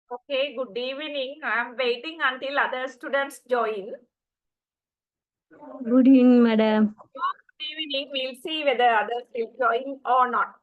Okay, good evening. I'm waiting until other students join. Good evening, madam. Good evening. We'll see whether others will join or not.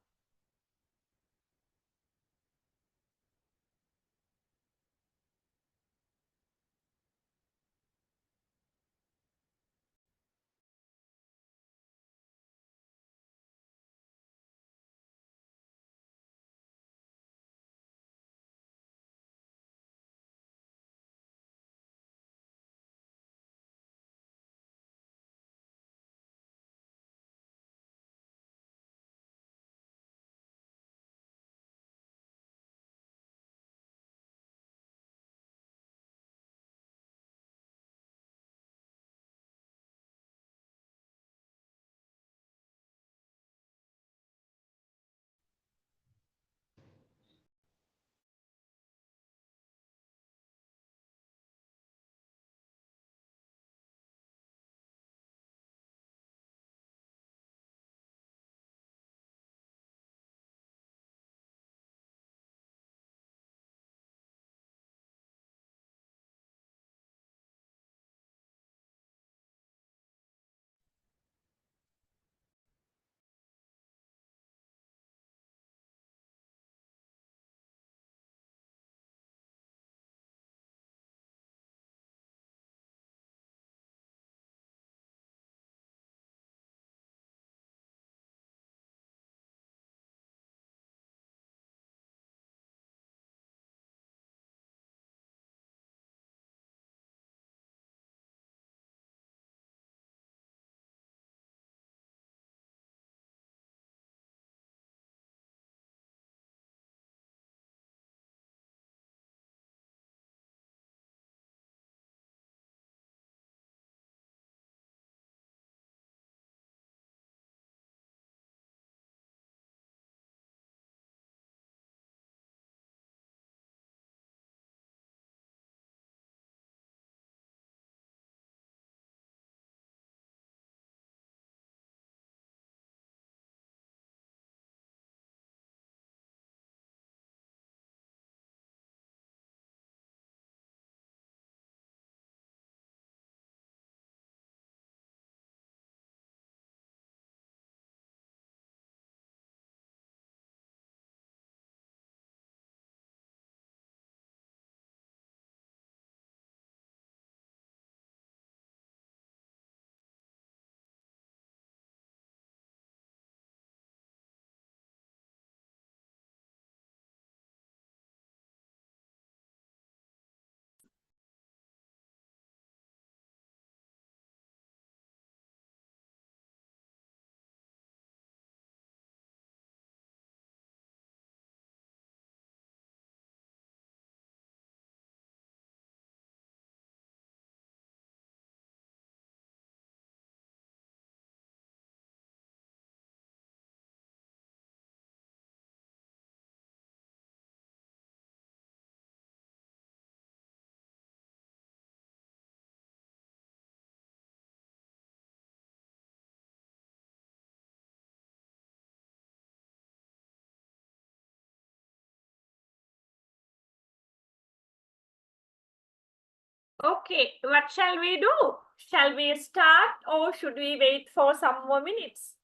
Okay, what shall we do? Shall we start or should we wait for some more minutes?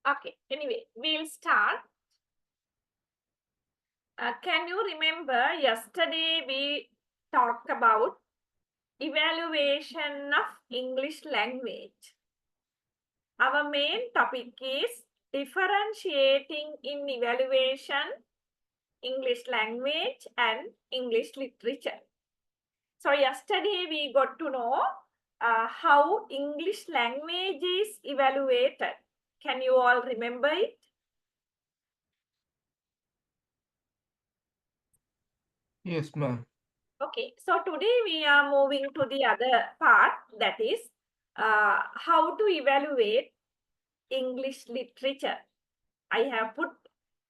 Okay, anyway, we'll start. Can you remember yesterday we talked about evaluation of English language? Our main topic is differentiating in evaluation, English language and English literature. So yesterday we got to know how English language is evaluated. Can you all remember it? Yes, ma'am. Okay, so today we are moving to the other part, that is how to evaluate English literature. I have put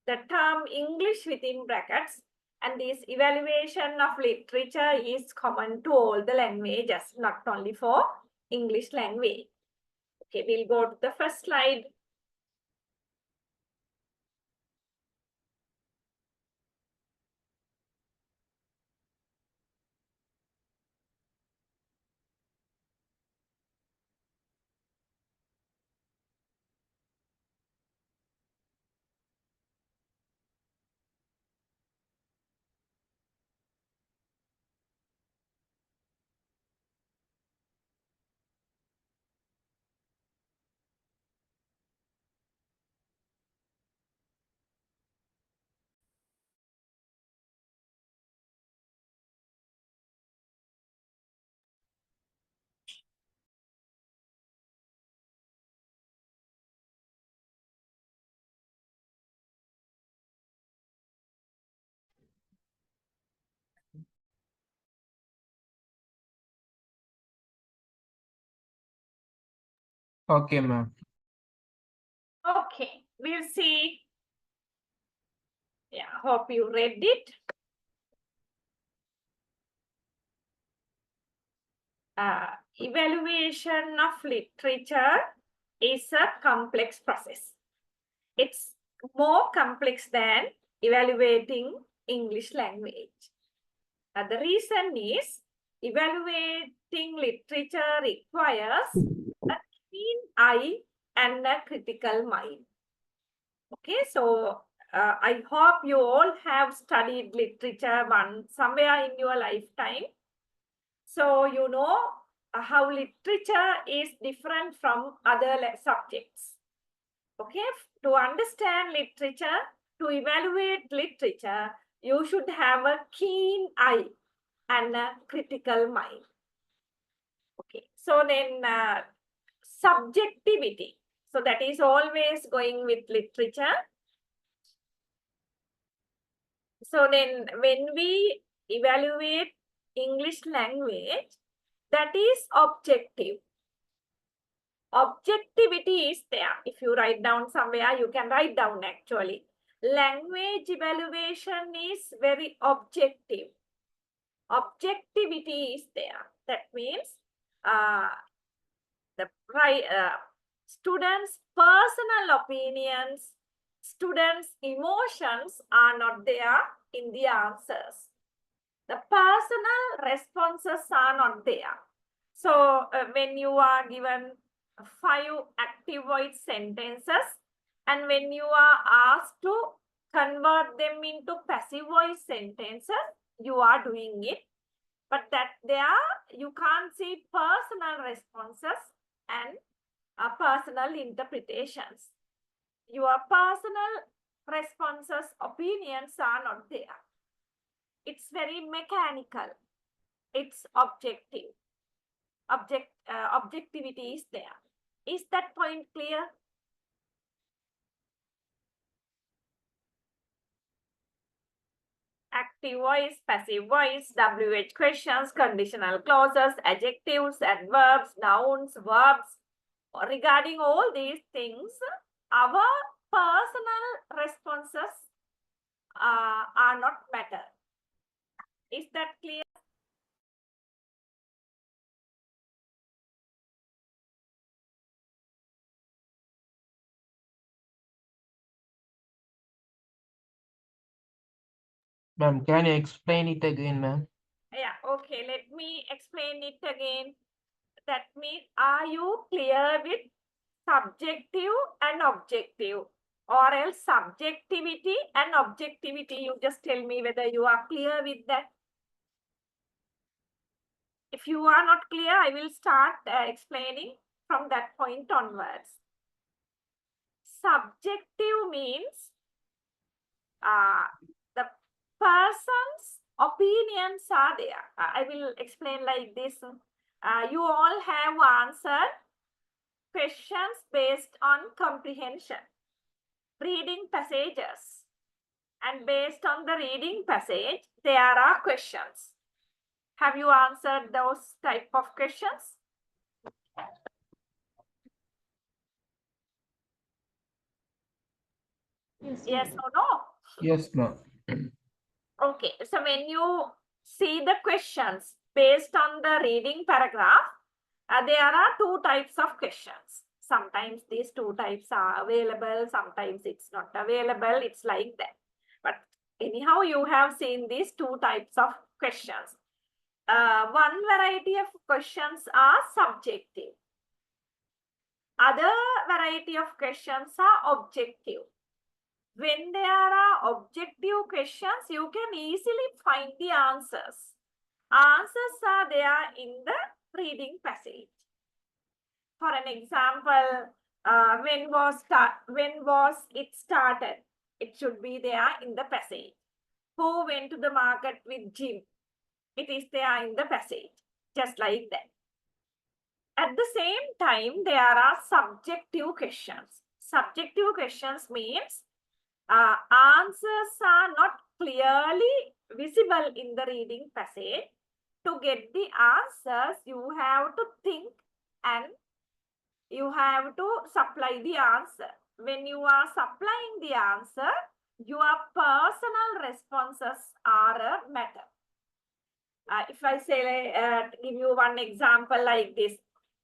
the term English within brackets, and this evaluation of literature is common to all the languages, not only for English language. Okay, we'll go to the first slide. Okay, ma'am. Okay, we'll see. Yeah, hope you read it. Evaluation of literature is a complex process. It's more complex than evaluating English language. The reason is evaluating literature requires a keen eye and a critical mind. Okay, so I hope you all have studied literature somewhere in your lifetime. So you know how literature is different from other subjects. Okay, to understand literature, to evaluate literature, you should have a keen eye and a critical mind. Okay, so then subjectivity. So that is always going with literature. So then when we evaluate English language, that is objective. Objectivity is there. If you write down somewhere, you can write down actually. Language evaluation is very objective. Objectivity is there. That means the students' personal opinions, students' emotions are not there in the answers. The personal responses are not there. So when you are given 5 active voice sentences, and when you are asked to convert them into passive voice sentences, you are doing it. But that there, you can't see personal responses and personal interpretations. Your personal responses, opinions are not there. It's very mechanical. It's objective. Objectivity is there. Is that point clear? Active voice, passive voice, WH questions, conditional clauses, adjectives, adverbs, nouns, verbs. Regarding all these things, our personal responses are not matter. Is that clear? Ma'am, can you explain it again, ma'am? Yeah, okay, let me explain it again. That means, are you clear with subjective and objective? Or else subjectivity and objectivity, you just tell me whether you are clear with that. If you are not clear, I will start explaining from that point onwards. Subjective means the person's opinions are there. I will explain like this. You all have answered questions based on comprehension, reading passages, and based on the reading passage, there are questions. Have you answered those type of questions? Yes or no? Yes, ma'am. Okay, so when you see the questions based on the reading paragraph, there are two types of questions. Sometimes these two types are available, sometimes it's not available, it's like that. But anyhow, you have seen these two types of questions. One variety of questions are subjective. Other variety of questions are objective. When there are objective questions, you can easily find the answers. Answers are there in the reading passage. For an example, when was it started? It should be there in the passage. Who went to the market with Jim? It is there in the passage, just like that. At the same time, there are subjective questions. Subjective questions means answers are not clearly visible in the reading passage. To get the answers, you have to think and you have to supply the answer. When you are supplying the answer, your personal responses are a matter. If I say, give you one example like this.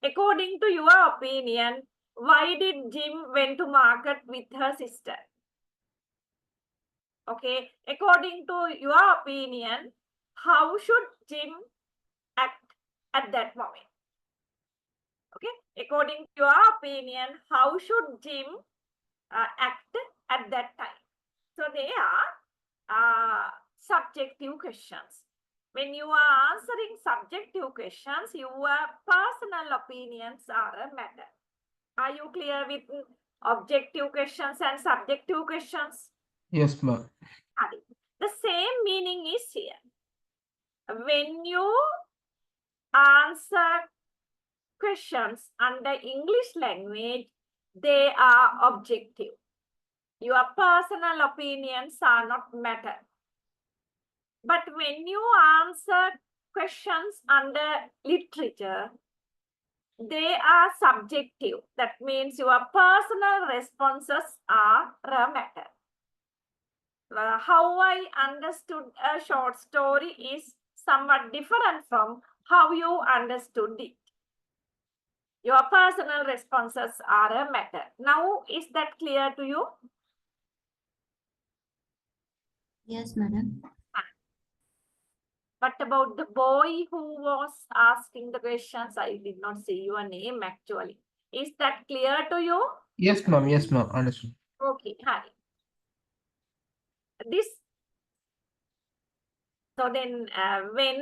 According to your opinion, why did Jim went to market with her sister? Okay, according to your opinion, how should Jim act at that moment? Okay, according to your opinion, how should Jim act at that time? So they are subjective questions. When you are answering subjective questions, your personal opinions are a matter. Are you clear with objective questions and subjective questions? Yes, ma'am. The same meaning is here. When you answer questions under English language, they are objective. Your personal opinions are not matter. But when you answer questions under literature, they are subjective. That means your personal responses are a matter. How I understood a short story is somewhat different from how you understood it. Your personal responses are a matter. Now, is that clear to you? Yes, madam. What about the boy who was asking the questions? I did not see your name actually. Is that clear to you? Yes, ma'am. Yes, ma'am. Understood. Okay, Hari. This, so then when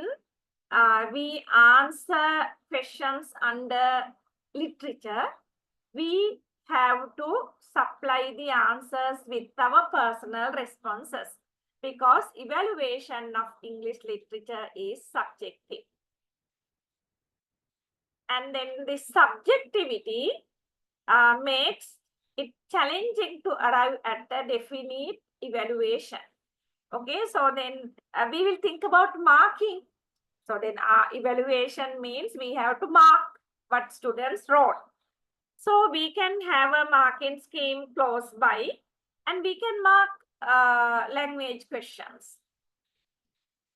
we answer questions under literature, we have to supply the answers with our personal responses because evaluation of English literature is subjective. And then the subjectivity makes it challenging to arrive at a definite evaluation. Okay, so then we will think about marking. So then evaluation means we have to mark what students wrote. So we can have a marking scheme close by and we can mark language questions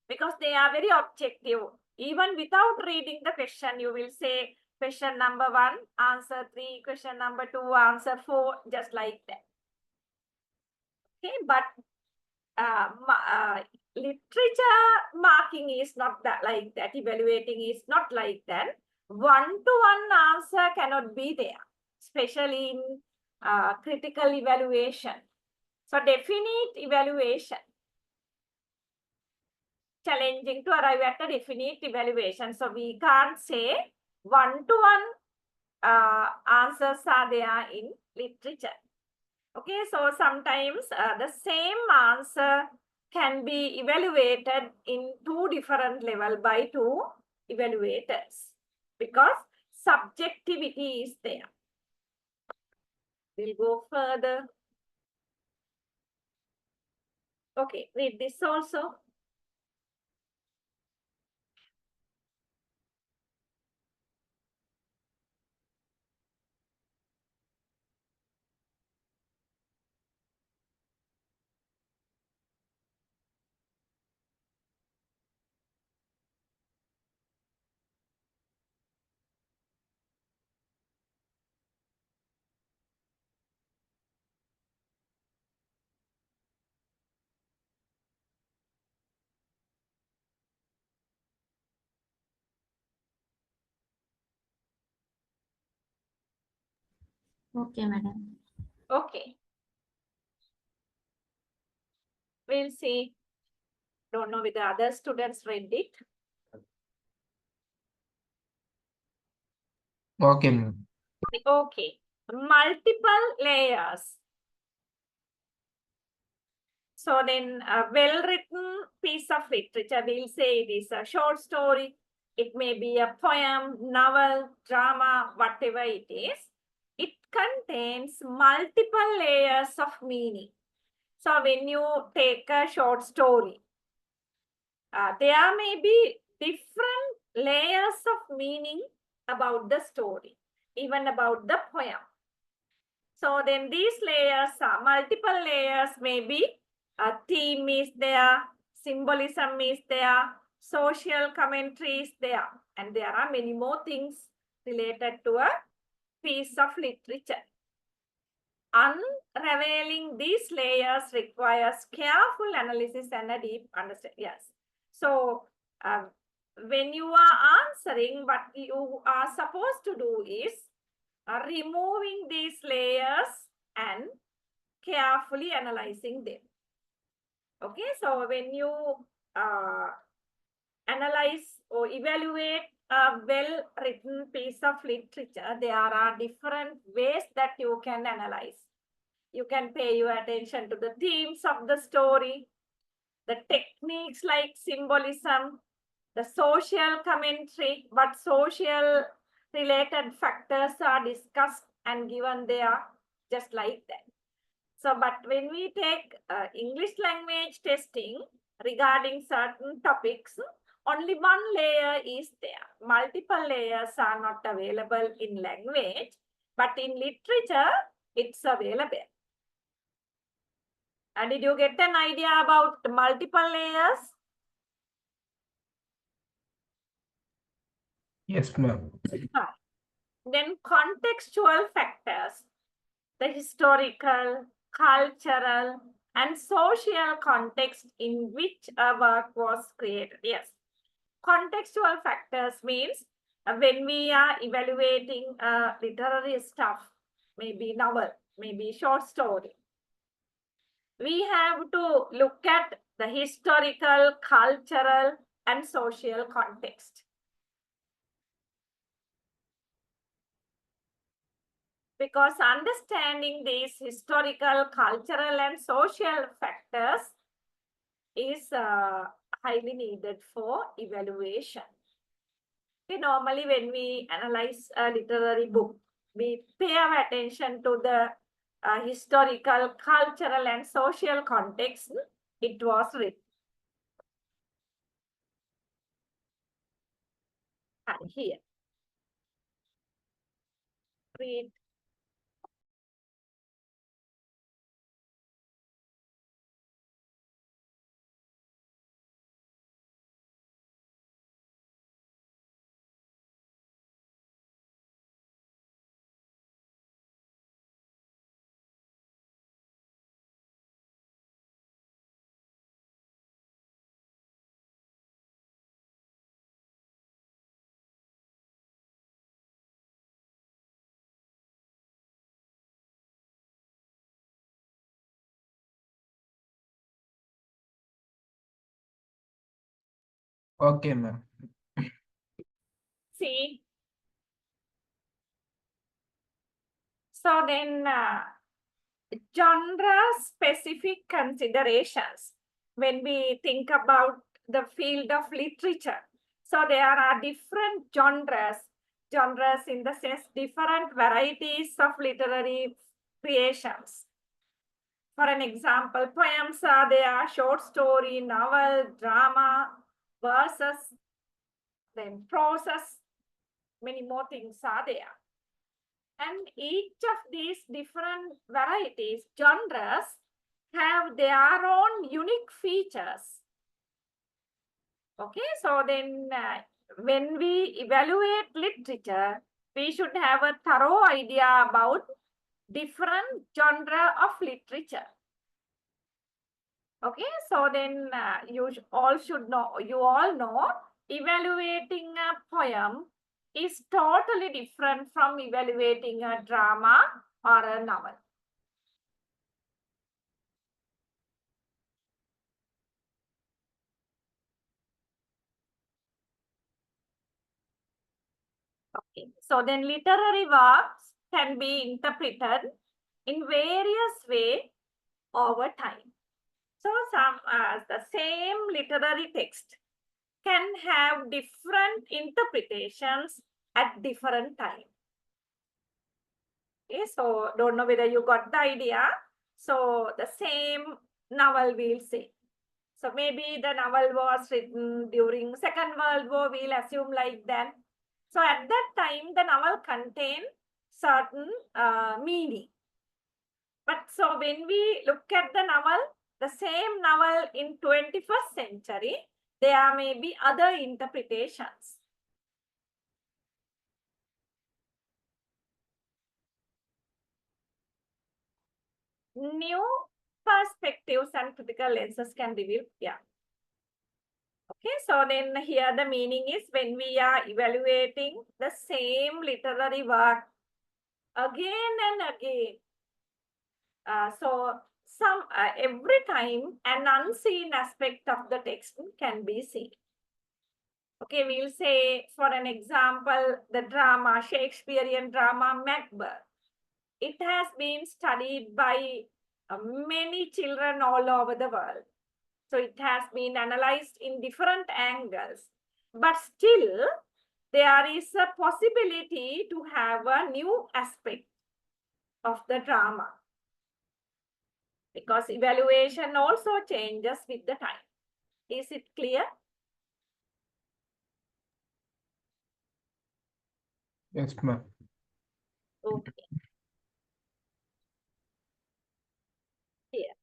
because they are very objective. Even without reading the question, you will say question number 1, answer 3, question number 2, answer 4, just like that. Okay, but literature marking is not that like that. Evaluating is not like that. One-to-one answer cannot be there, especially in critical evaluation. So definite evaluation, challenging to arrive at a definite evaluation. So we can't say one-to-one answers are there in literature. Okay, so sometimes the same answer can be evaluated in two different levels by two evaluators because subjectivity is there. We'll go further. Okay, read this also. Okay, madam. Okay. We'll see. Don't know whether other students read it. Okay, ma'am. Okay. Multiple layers. So then a well-written piece of literature, we'll say it is a short story. It may be a poem, novel, drama, whatever it is. It contains multiple layers of meaning. So when you take a short story, there may be different layers of meaning about the story, even about the poem. So then these layers are multiple layers, maybe a theme is there, symbolism is there, social commentary is there, and there are many more things related to a piece of literature. Unraveling these layers requires careful analysis and a deep understanding. Yes. So when you are answering, what you are supposed to do is removing these layers and carefully analyzing them. Okay, so when you analyze or evaluate a well-written piece of literature, there are different ways that you can analyze. You can pay your attention to the themes of the story, the techniques like symbolism, the social commentary, what social related factors are discussed and given there, just like that. So, but when we take English language testing regarding certain topics, only one layer is there. Multiple layers are not available in language, but in literature, it's available. And did you get an idea about multiple layers? Yes, ma'am. Then contextual factors, the historical, cultural, and social context in which a work was created. Yes, contextual factors means when we are evaluating literary stuff, maybe novel, maybe short story, we have to look at the historical, cultural, and social context. Because understanding these historical, cultural, and social factors is highly needed for evaluation. Okay, normally when we analyze a literary book, we pay our attention to the historical, cultural, and social context it was written. And here, read. Okay, ma'am. See, so then genre-specific considerations when we think about the field of literature. So there are different genres in the sense different varieties of literary creations. For an example, poems are there, short story, novel, drama, verses, then prose, many more things are there. And each of these different varieties, genres, have their own unique features. Okay, so then when we evaluate literature, we should have a thorough idea about different genre of literature. Okay, so then you all should know, you all know, evaluating a poem is totally different from evaluating a drama or a novel? Okay, so then literary works can be interpreted in various ways over time. So the same literary text can have different interpretations at different times. Okay, so don't know whether you got the idea. So the same novel we'll say. So maybe the novel was written during Second World War, we'll assume like that. So at that time, the novel contained certain meaning. But so when we look at the novel, the same novel in 21st century, there may be other interpretations. New perspectives and critical lenses can reveal, yeah. Okay, so then here the meaning is when we are evaluating the same literary work again and again. So every time an unseen aspect of the text can be seen. Okay, we'll say for an example, the drama, Shakespearean drama Macbeth. It has been studied by many children all over the world. So it has been analyzed in different angles. But still, there is a possibility to have a new aspect of the drama. Because evaluation also changes with the time. Is it clear? Yes, ma'am. Okay. Here.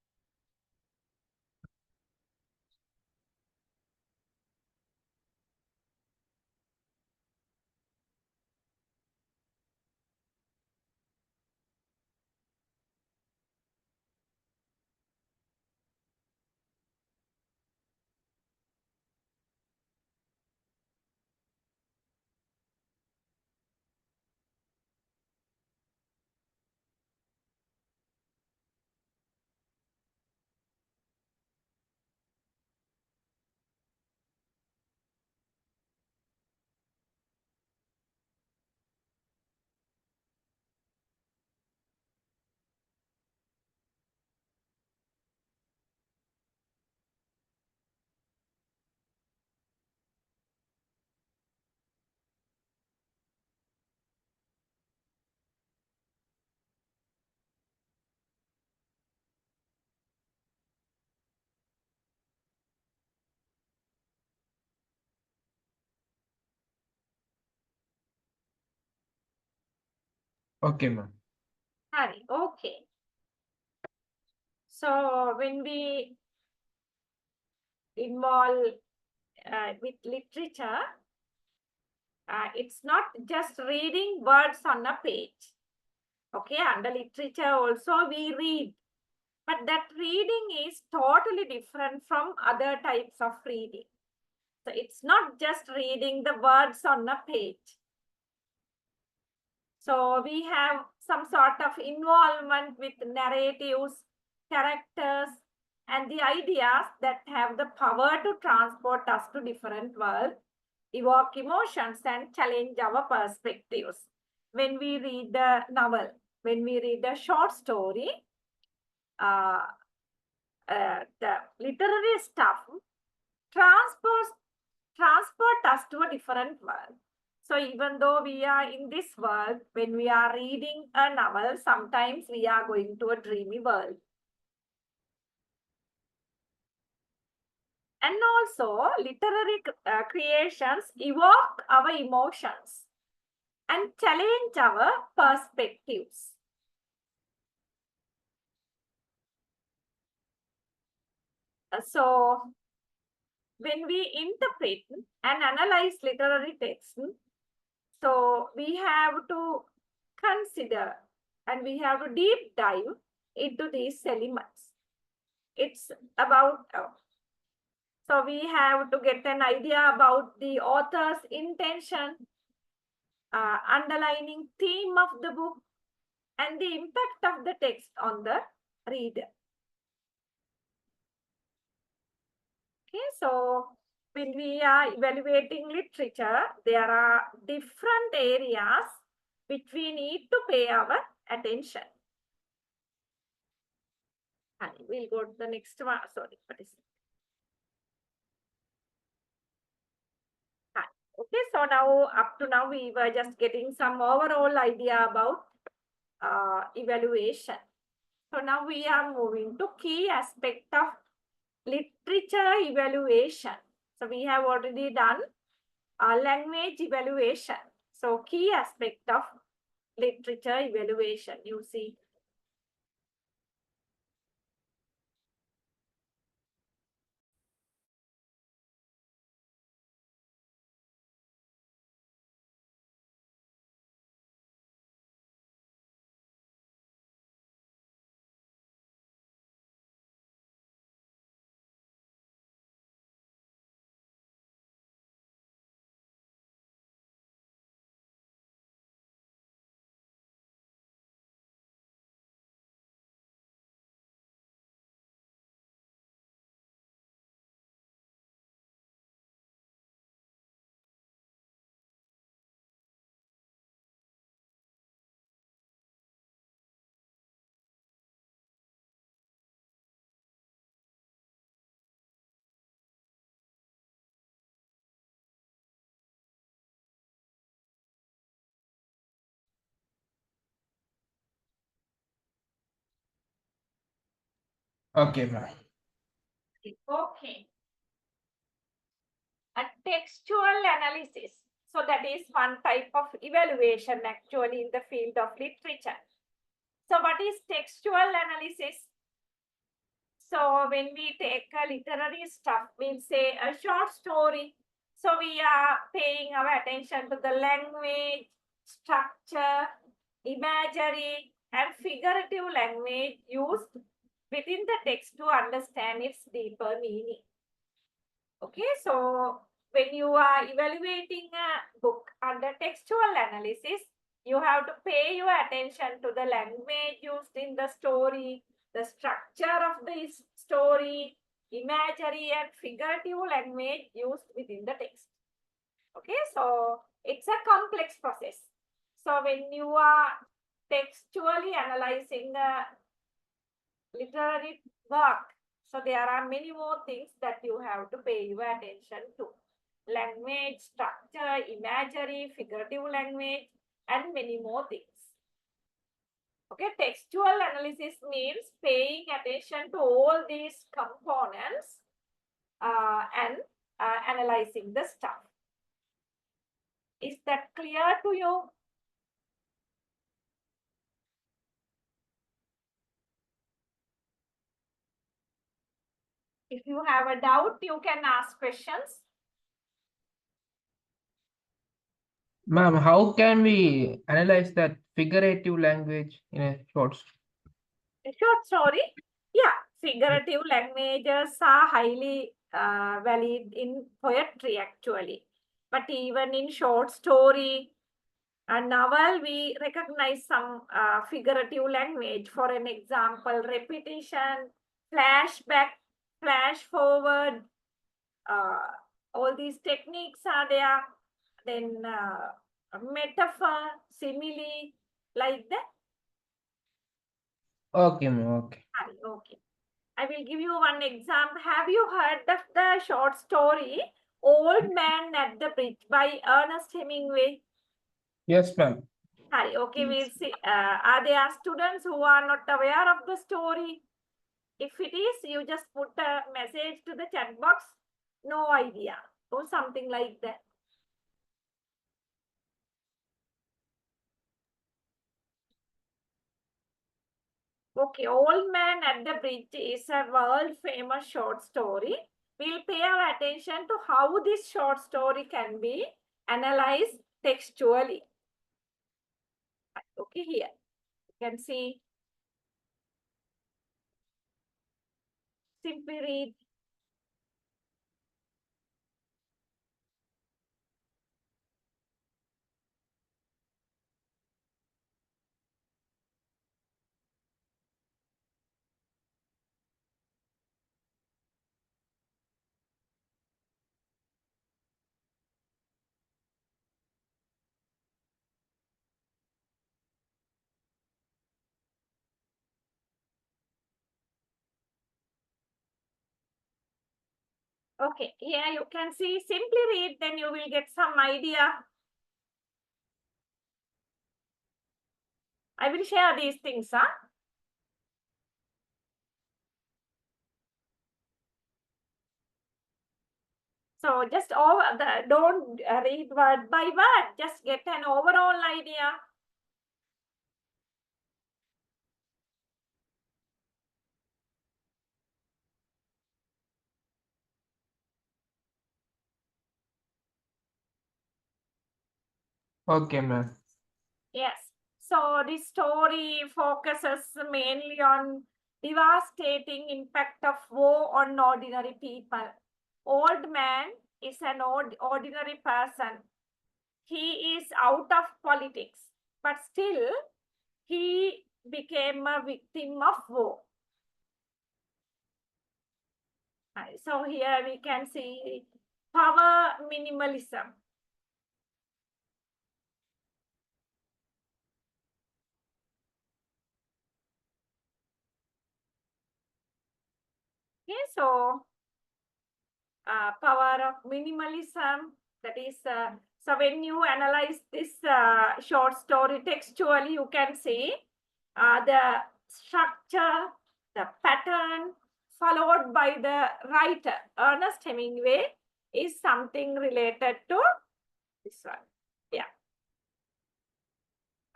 Okay, ma'am. Hi. Okay. So when we involve with literature, it's not just reading words on a page. Okay, under literature also we read. But that reading is totally different from other types of reading. So it's not just reading the words on a page. So we have some sort of involvement with narratives, characters, and the ideas that have the power to transport us to different worlds, evoke emotions, and challenge our perspectives. When we read the novel, when we read a short story, the literary stuff transport us to a different world. So even though we are in this world, when we are reading a novel, sometimes we are going to a dreamy world. And also, literary creations evoke our emotions and challenge our perspectives. So when we interpret and analyze literary text, so we have to consider and we have to deep dive into these elements. It's about, so we have to get an idea about the author's intention, underlining theme of the book, and the impact of the text on the reader. Okay, so when we are evaluating literature, there are different areas which we need to pay our attention. We'll go to the next one. Sorry, what is it? Okay, so now up to now we were just getting some overall idea about evaluation. So now we are moving to key aspect of literature evaluation. So we have already done language evaluation. So key aspect of literature evaluation, you see. Okay, ma'am. Okay. A textual analysis. So that is one type of evaluation actually in the field of literature. So what is textual analysis? So when we take a literary stuff, we'll say a short story. So we are paying our attention to the language, structure, imagery, and figurative language used within the text to understand its deeper meaning. Okay, so when you are evaluating a book under textual analysis, you have to pay your attention to the language used in the story, the structure of the story, imagery and figurative language used within the text. Okay, so it's a complex process. So when you are textually analyzing a literary work, so there are many more things that you have to pay your attention to. Language, structure, imagery, figurative language, and many more things. Okay, textual analysis means paying attention to all these components and analyzing the stuff. Is that clear to you? If you have a doubt, you can ask questions. Ma'am, how can we analyze that figurative language in a short story? A short story? Yeah, figurative languages are highly valid in poetry actually. But even in short story and novel, we recognize some figurative language. For an example, repetition, flashback, flash forward, all these techniques are there. Then metaphor, simile, like that. Okay, ma'am. Okay. Okay. I will give you one example. Have you heard of the short story Old Man at the Bridge by Ernest Hemingway? Yes, ma'am. Hi, okay, we'll see. Are there students who are not aware of the story? If it is, you just put a message to the chat box. No idea. Or something like that. Okay, Old Man at the Bridge is a world famous short story. We'll pay our attention to how this short story can be analyzed textually. Okay, here you can see. Simply read. Okay, here you can see, simply read, then you will get some idea. I will share these things, huh? So just don't read word by word, just get an overall idea. Okay, ma'am. Yes. So this story focuses mainly on devastating impact of war on ordinary people. Old man is an ordinary person. He is out of politics, but still he became a victim of war. So here we can see power minimalism. Okay, so power of minimalism, that is, so when you analyze this short story textually, you can see the structure, the pattern followed by the writer, Ernest Hemingway, is something related to this one. Yeah.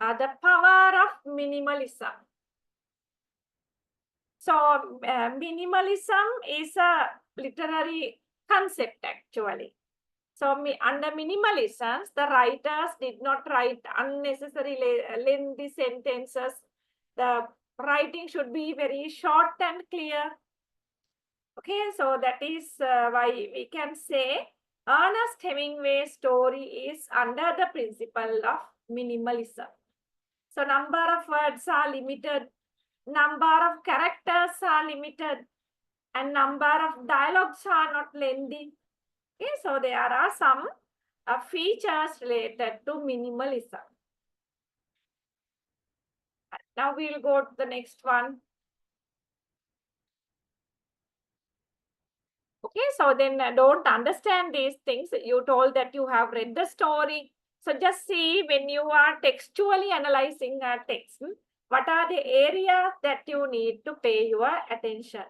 The power of minimalism. So minimalism is a literary concept actually. So under minimalism, the writers did not write unnecessary lengthy sentences. The writing should be very short and clear. Okay, so that is why we can say Ernest Hemingway's story is under the principle of minimalism. So number of words are limited, number of characters are limited, and number of dialogues are not lengthy. Okay, so there are some features related to minimalism. Now we'll go to the next one. Okay, so then don't understand these things. You told that you have read the story. So just see when you are textually analyzing a text, what are the areas that you need to pay your attention.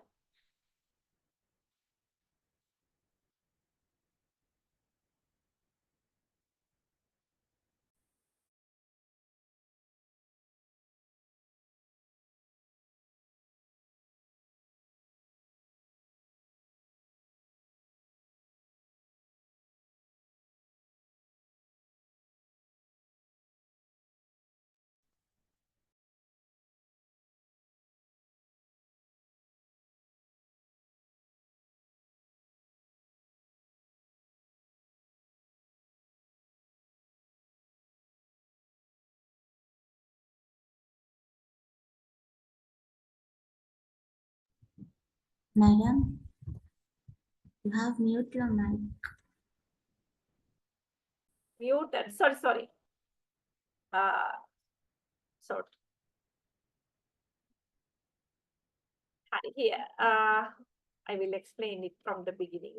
Madam, you have mute your mic. Muted. Sorry. So here, I will explain it from the beginning.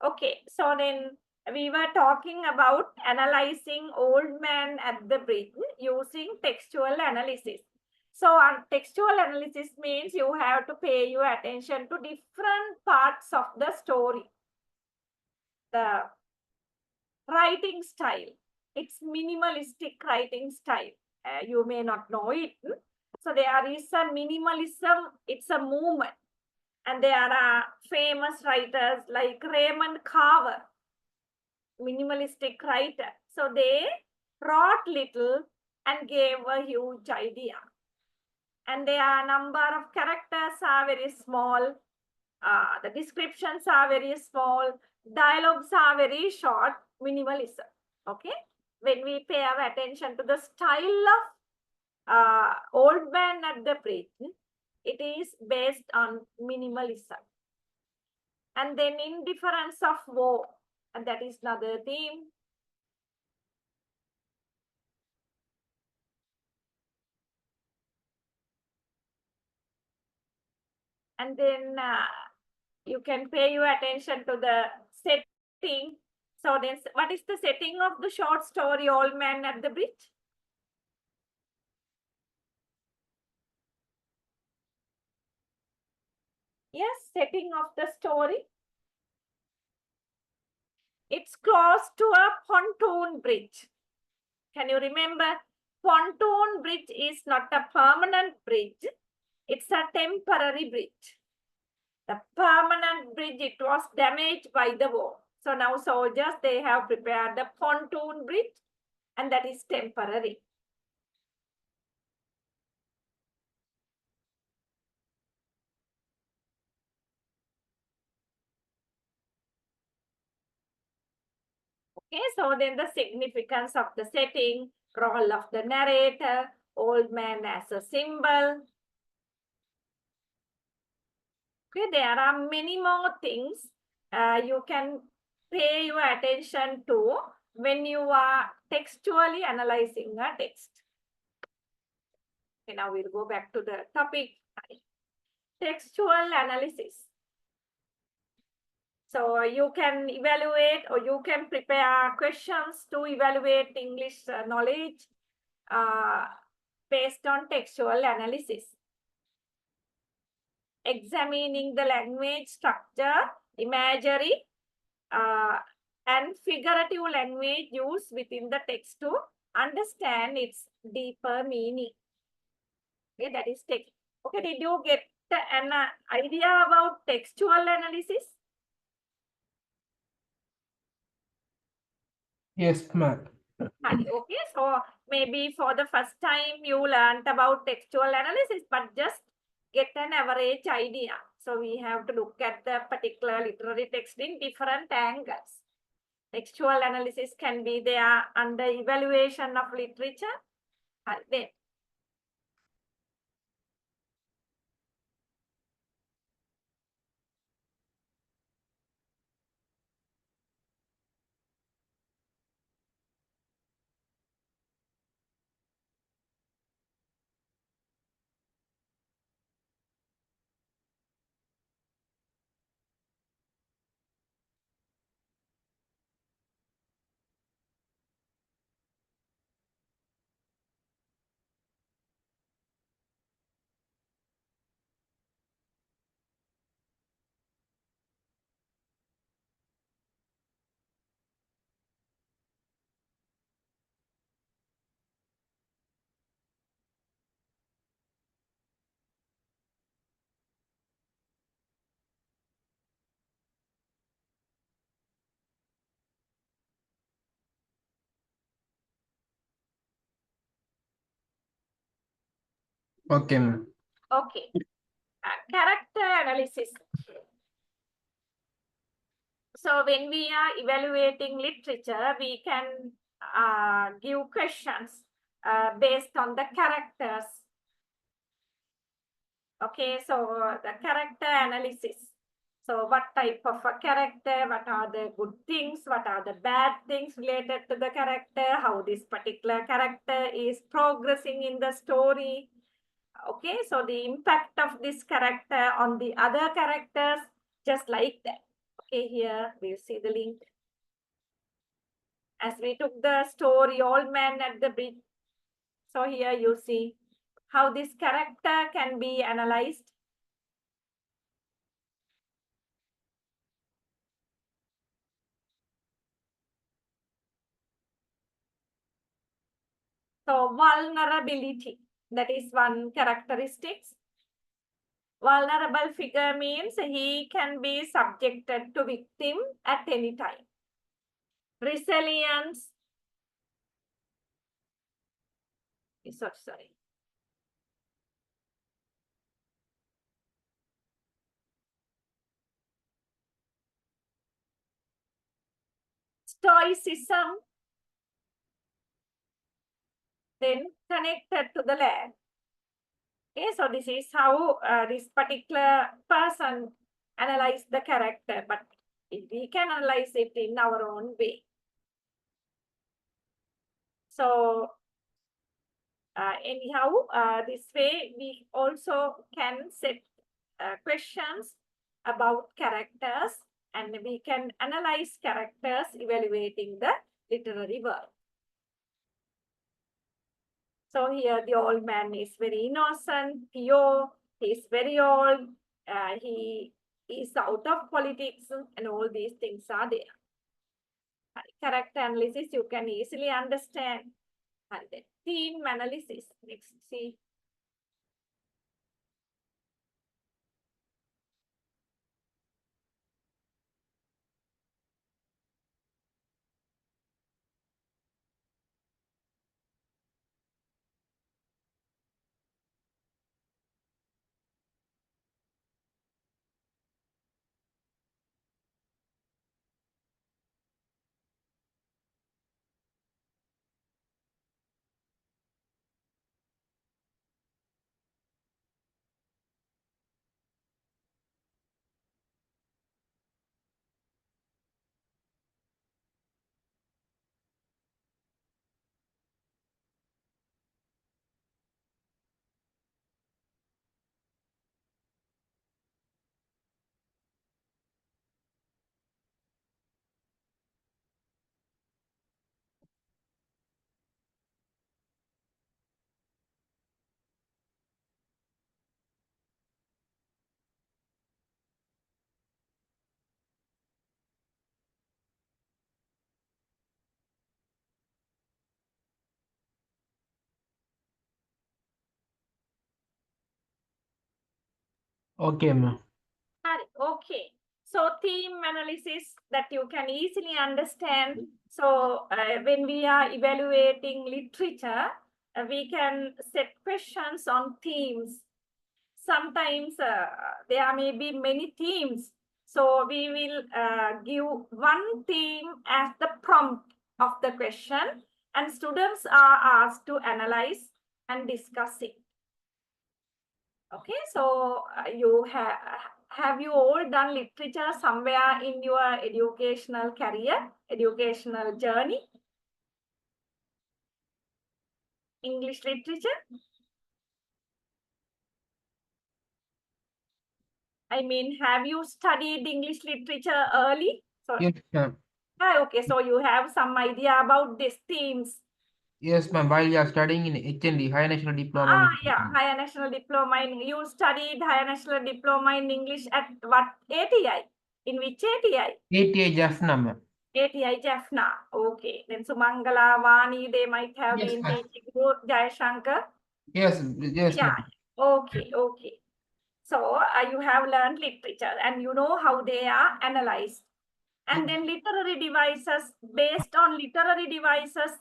Okay, so then we were talking about analyzing Old Man at the Bridge using textual analysis. So textual analysis means you have to pay your attention to different parts of the story. The writing style, it's minimalistic writing style. You may not know it. So there is a minimalism, it's a movement. And there are famous writers like Raymond Carver, minimalistic writer. So they wrote little and gave a huge idea. And their number of characters are very small. The descriptions are very small. Dialogues are very short. Minimalism. Okay. When we pay our attention to the style of Old Man at the Bridge, it is based on minimalism. And then indifference of war, and that is another theme. And then you can pay your attention to the setting. So then, what is the setting of the short story Old Man at the Bridge? Yes, setting of the story. It's close to a pontoon bridge. Can you remember? Pontoon bridge is not a permanent bridge. It's a temporary bridge. The permanent bridge, it was damaged by the war. So now soldiers, they have prepared the pontoon bridge, and that is temporary. Okay, so then the significance of the setting, role of the narrator, old man as a symbol. Okay, there are many more things you can pay your attention to when you are textually analyzing a text. Okay, now we'll go back to the topic. Textual analysis. So you can evaluate or you can prepare questions to evaluate English knowledge based on textual analysis. Examining the language structure, imagery, and figurative language used within the text to understand its deeper meaning. Okay, that is text. Okay, did you get an idea about textual analysis? Yes, ma'am. Okay, so maybe for the first time you learned about textual analysis, but just get an average idea. So we have to look at the particular literary text in different angles. Textual analysis can be there under evaluation of literature. And then Okay, ma'am. okay, character analysis. So when we are evaluating literature, we can give questions based on the characters. Okay, so the character analysis. So what type of a character, what are the good things, what are the bad things related to the character, how this particular character is progressing in the story. Okay, so the impact of this character on the other characters, just like that. Okay, here we'll see the link. As we took the story Old Man at the Bridge. So here you see how this character can be analyzed. So vulnerability, that is one characteristic. Vulnerable figure means he can be subjected to victim at any time. Resilience. Sorry. Stoicism. Then connected to the land. Okay, so this is how this particular person analyze the character, but we can analyze it in our own way. So anyhow, this way we also can set questions about characters, and we can analyze characters evaluating the literary work. So here the old man is very innocent, pure, he is very old, he is out of politics, and all these things are there. Character analysis you can easily understand. And then theme analysis, next see. Okay, ma'am. Okay, so theme analysis that you can easily understand. So when we are evaluating literature, we can set questions on themes. Sometimes there may be many themes. So we will give one theme as the prompt of the question, and students are asked to analyze and discuss it. Okay, so you have you all done literature somewhere in your educational career, educational journey? English literature? I mean, have you studied English literature early? So, Yes, ma'am. okay, so you have some idea about these themes. Yes, ma'am. While you are studying in HND, Higher National Diploma in Yeah, Higher National Diploma in, you studied Higher National Diploma in English at what ATI? In which ATI? ATA Jaffna, ma'am. ATI Jaffna. Okay. Then Sumangala, Vani, they might have Yes, been ma'am. teaching you Jayashankar. Yes, yes, Yeah. ma'am. Okay. Okay. So you have learned literature and you know how they are analyzed. And then literary devices, based on literary devices,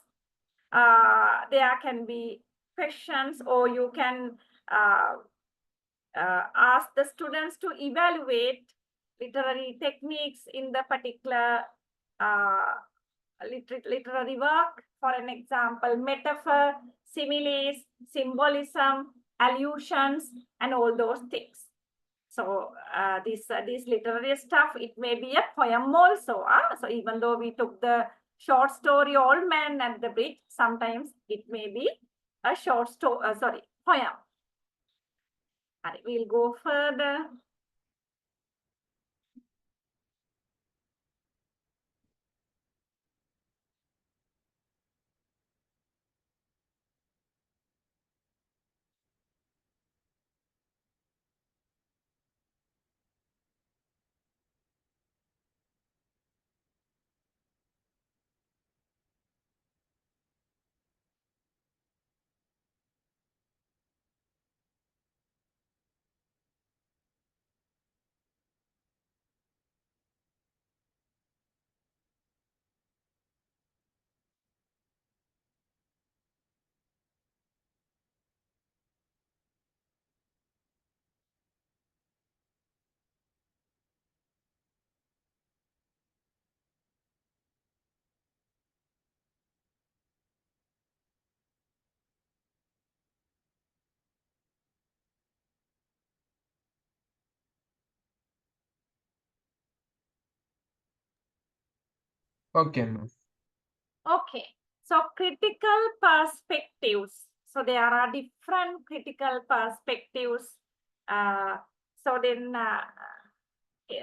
there can be questions, or you can ask the students to evaluate literary techniques in the particular literary work. For an example, metaphor, similes, symbolism, allusions, and all those things. So this literary stuff, it may be a poem also. So even though we took the short story Old Man and the Bridge, sometimes it may be a short story, poem. And we'll go further. Okay, ma'am. Okay, so critical perspectives. So there are different critical perspectives. So then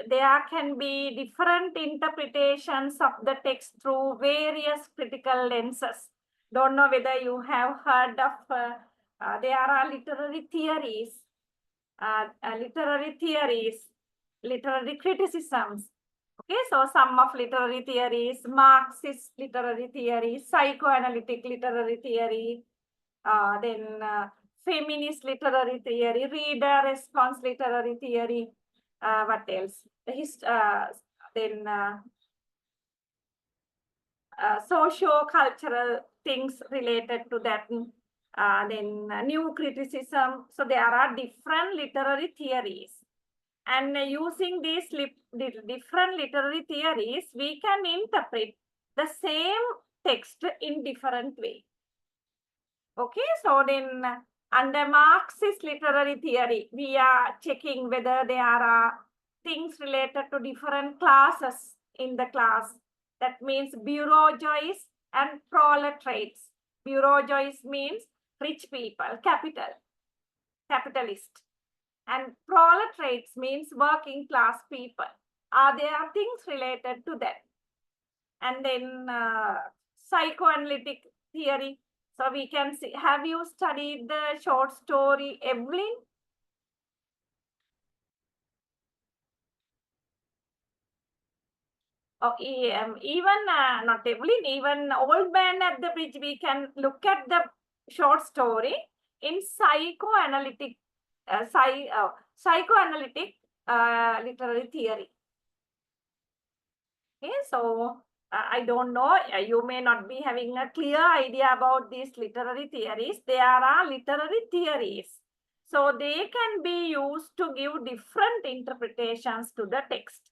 there can be different interpretations of the text through various critical lenses. Don't know whether you have heard of, there are literary theories, literary criticisms. Okay, so some of literary theories, Marxist literary theory, psychoanalytic literary theory, then feminist literary theory, reader response literary theory, what else? Then socio-cultural things related to that, then new criticism. So there are different literary theories. And using these different literary theories, we can interpret the same text in different ways. Okay, so then under Marxist literary theory, we are checking whether there are things related to different classes in the class. That means bourgeois and proletariats. Bourgeois means rich people, capitalist. And proletariats means working class people. Are there things related to that? And then psychoanalytic theory. So we can see, have you studied the short story Evelyn? Oh, even not Evelyn, even Old Man at the Bridge, we can look at the short story in psychoanalytic, psychoanalytic literary theory. Okay, so I don't know, you may not be having a clear idea about these literary theories. There are literary theories. So they can be used to give different interpretations to the text.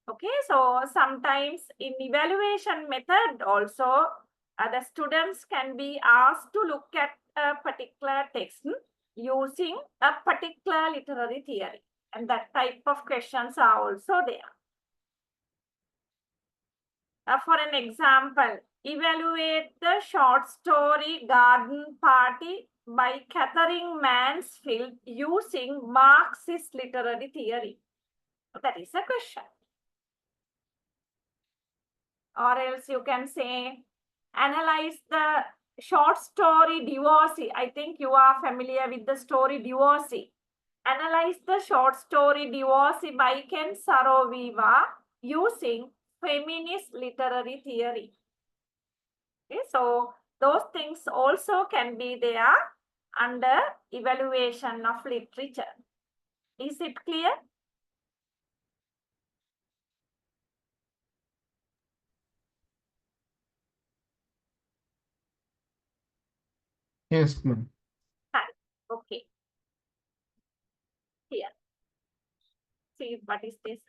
Okay, so sometimes in evaluation method also, the students can be asked to look at a particular text using a particular literary theory. And that type of questions are also there. For an example, evaluate the short story Garden Party by Catherine Mansfield using Marxist literary theory. That is a question. Or else you can say, analyze the short story Divorcee. I think you are familiar with the story Divorcee. Analyze the short story Divorcee by Ken Saro-Wiwa using feminist literary theory. Okay, so those things also can be there under evaluation of literature. Is it clear? Yes, ma'am. Okay. Here. See what is this?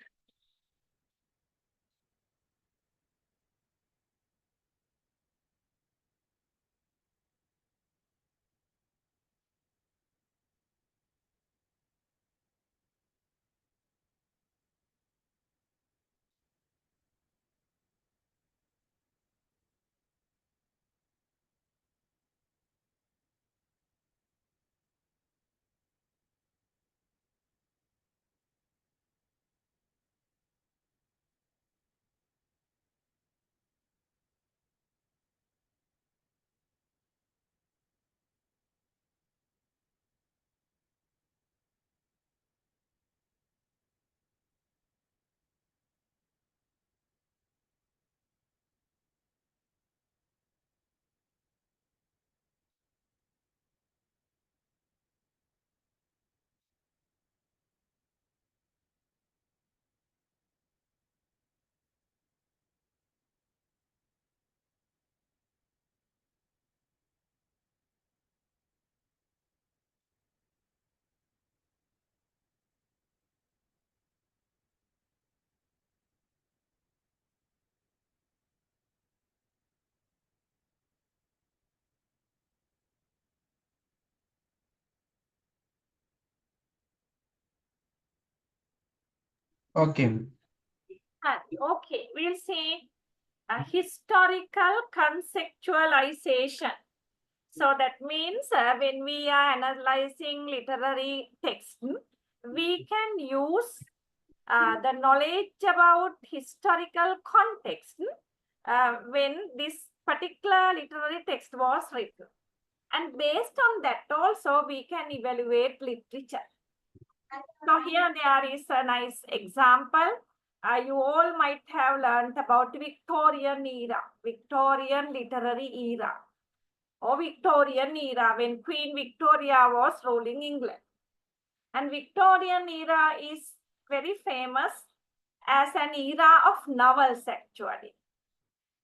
Okay. Okay, we'll see historical conceptualization. So that means when we are analyzing literary text, we can use the knowledge about historical context when this particular literary text was written. And based on that also, we can evaluate literature. So here there is a nice example. You all might have learned about Victorian era, Victorian literary era, or Victorian era when Queen Victoria was ruling England. And Victorian era is very famous as an era of novels actually.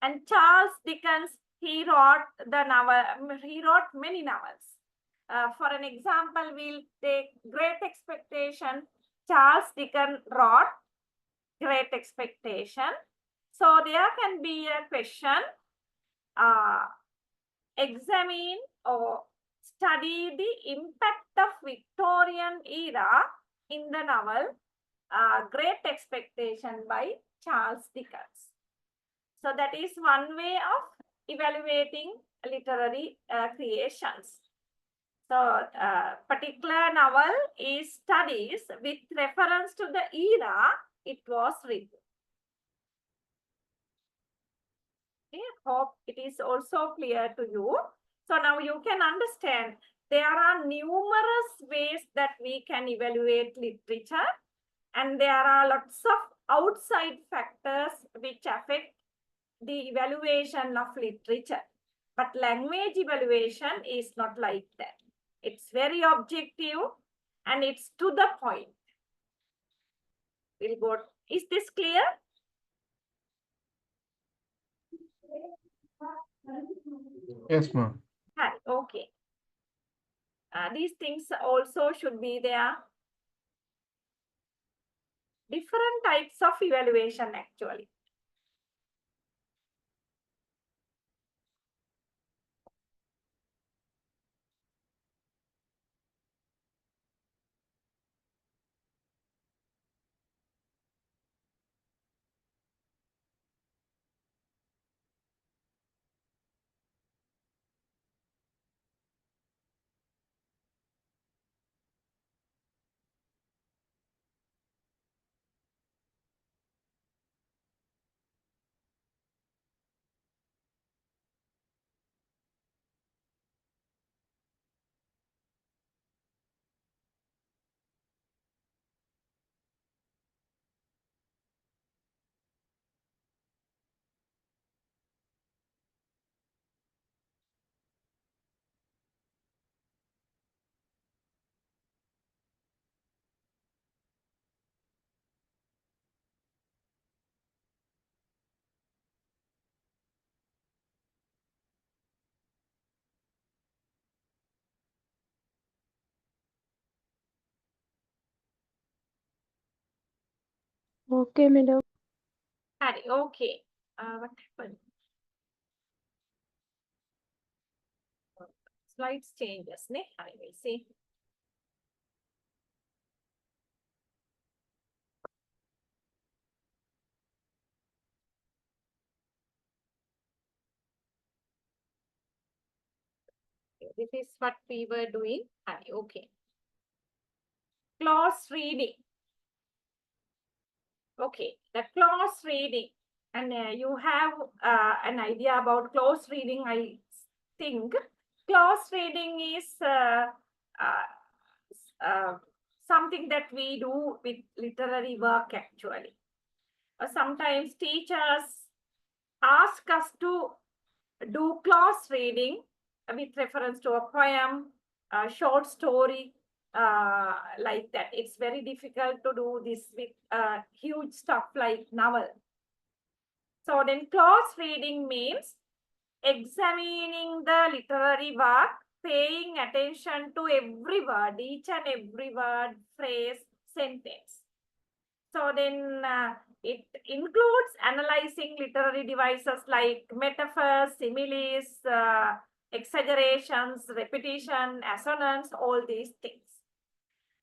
And Charles Dickens, he wrote many novels. For an example, we'll take Great Expectation. Charles Dickens wrote Great Expectation. So there can be a question, examine or study the impact of Victorian era in the novel Great Expectation by Charles Dickens. So that is one way of evaluating literary creations. So particular novel is studies with reference to the era it was written. Okay, hope it is also clear to you. So now you can understand there are numerous ways that we can evaluate literature, and there are lots of outside factors which affect the evaluation of literature. But language evaluation is not like that. It's very objective and it's to the point. We'll go. Is this clear? Yes, ma'am. Okay. These things also should be there. Different types of evaluation actually. Okay, madam. Okay. What happened? Slides changes. Ne? I will see. This is what we were doing. Okay. Close reading. Okay, the close reading. And you have an idea about close reading, I think. Close reading is something that we do with literary work actually. Sometimes teachers ask us to do close reading with reference to a poem, a short story, like that. It's very difficult to do this with huge stuff like novel. So then close reading means examining the literary work, paying attention to every word, each and every word, phrase, sentence. So then it includes analyzing literary devices like metaphors, similes, exaggerations, repetition, assonance, all these things.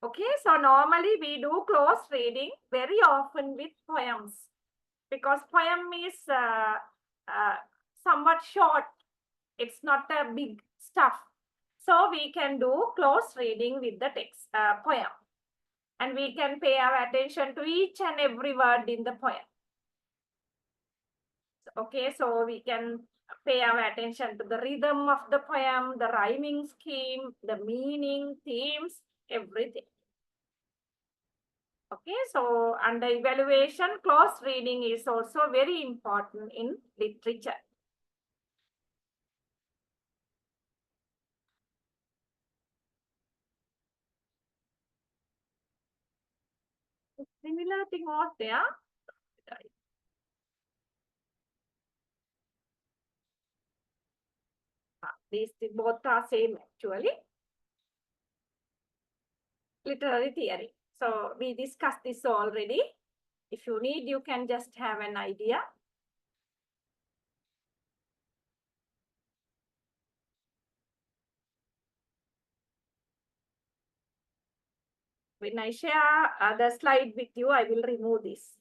Okay, so normally we do close reading very often with poems because poem is somewhat short. It's not a big stuff. So we can do close reading with the text poem. and we can pay our attention to each and every word in the poem. Okay, so we can pay our attention to the rhythm of the poem, the rhyming scheme, the meaning, themes, everything. Okay, so under evaluation, close reading is also very important in literature. Similar thing was there. These both are same actually. Literary theory. So we discussed this already. If you need, you can just have an idea. When I share the slide with you, I will remove this.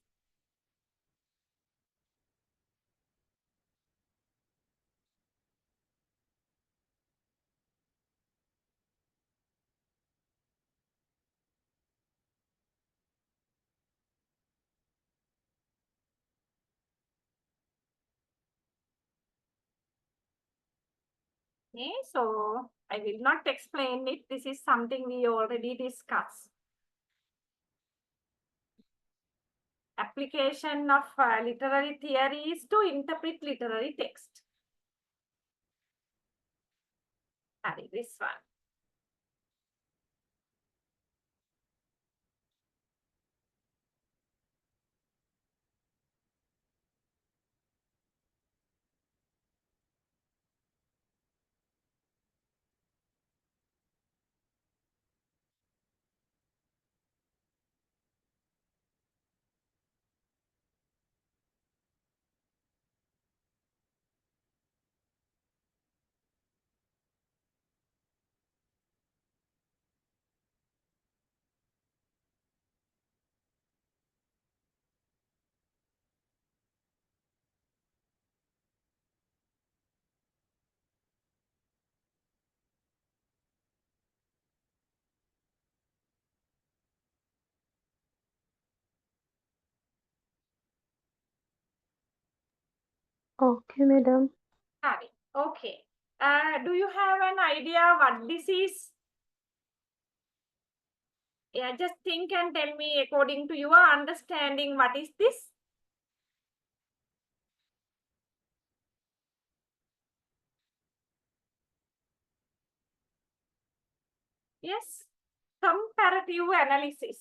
Okay, so I will not explain it. This is something we already discussed. Application of literary theory is to interpret literary text. This one. Okay, madam. Okay. Do you have an idea what this is? Yeah, just think and tell me according to your understanding, what is this? Yes, comparative analysis.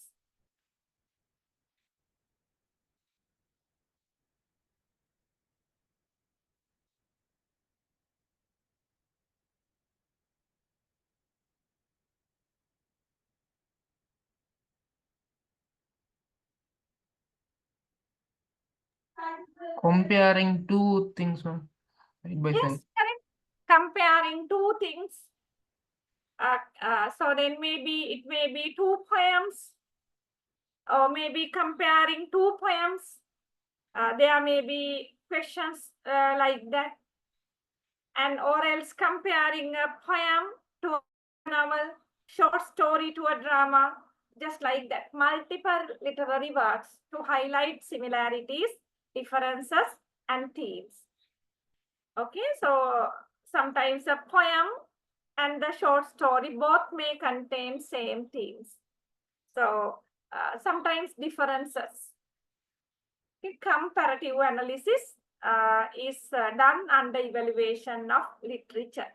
Comparing two things, ma'am, side by Yes, side. correct. Comparing two things. So then it may be two poems, or maybe comparing two poems. There may be questions like that, and or else comparing a poem to a novel, short story to a drama, just like that. Multiple literary works to highlight similarities, differences, and themes. Okay, so sometimes a poem and the short story both may contain same themes. So sometimes differences. Comparative analysis is done under evaluation of literature.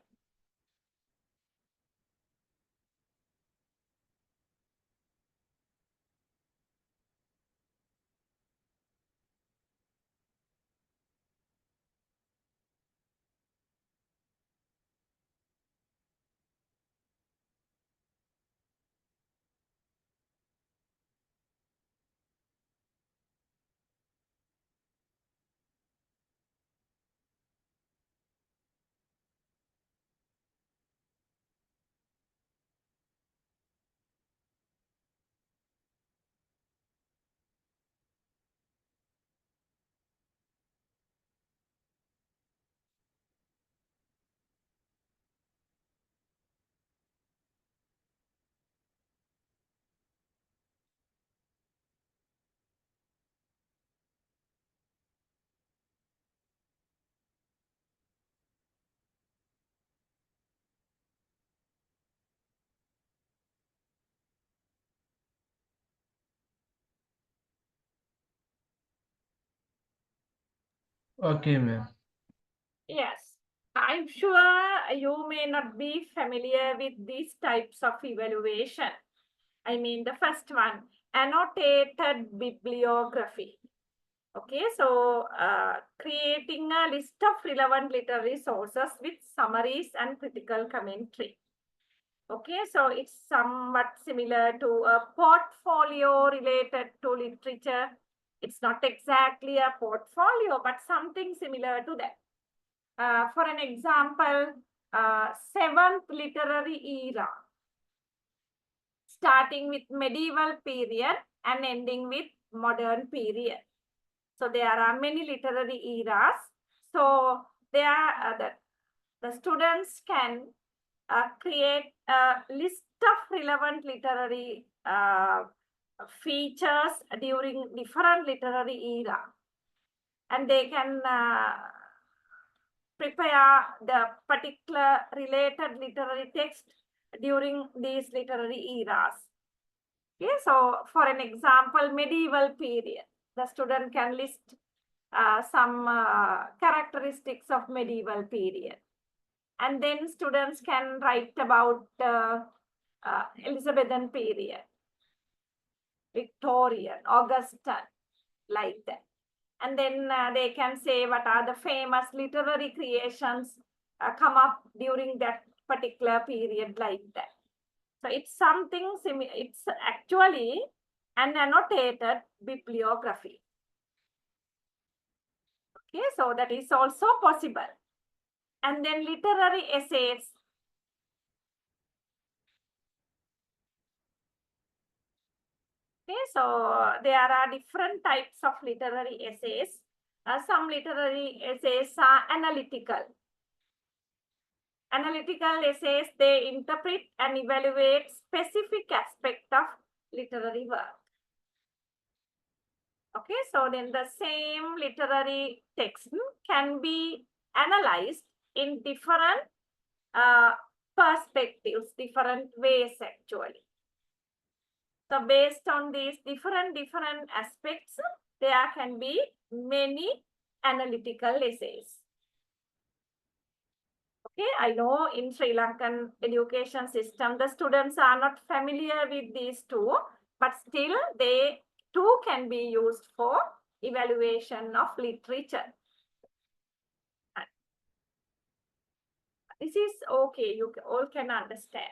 Okay, ma'am. Yes, I'm sure you may not be familiar with these types of evaluation. I mean, the first one, annotated bibliography. Okay, so creating a list of relevant literary sources with summaries and critical commentary. Okay, so it's somewhat similar to a portfolio related to literature. It's not exactly a portfolio, but something similar to that. For an example, seventh literary era, starting with medieval period and ending with modern period. So there are many literary eras. So there are the students can create a list of relevant literary features during different literary era, and they can prepare the particular related literary text during these literary eras. Okay, so for an example, medieval period, the student can list some characteristics of medieval period. And then students can write about Elizabethan period, Victorian, Augustan, like that. And then they can say what are the famous literary creations come up during that particular period, like that. So it's something similar. It's actually an annotated bibliography. Okay, so that is also possible. And then literary essays. Okay, so there are different types of literary essays. Some literary essays are analytical. Analytical essays, they interpret and evaluate specific aspect of literary work. Okay, so then the same literary text can be analyzed in different perspectives, different ways actually. So based on these different aspects, there can be many analytical essays. Okay, I know in Sri Lankan education system, the students are not familiar with these two, but still they too can be used for evaluation of literature. This is okay, you all can understand.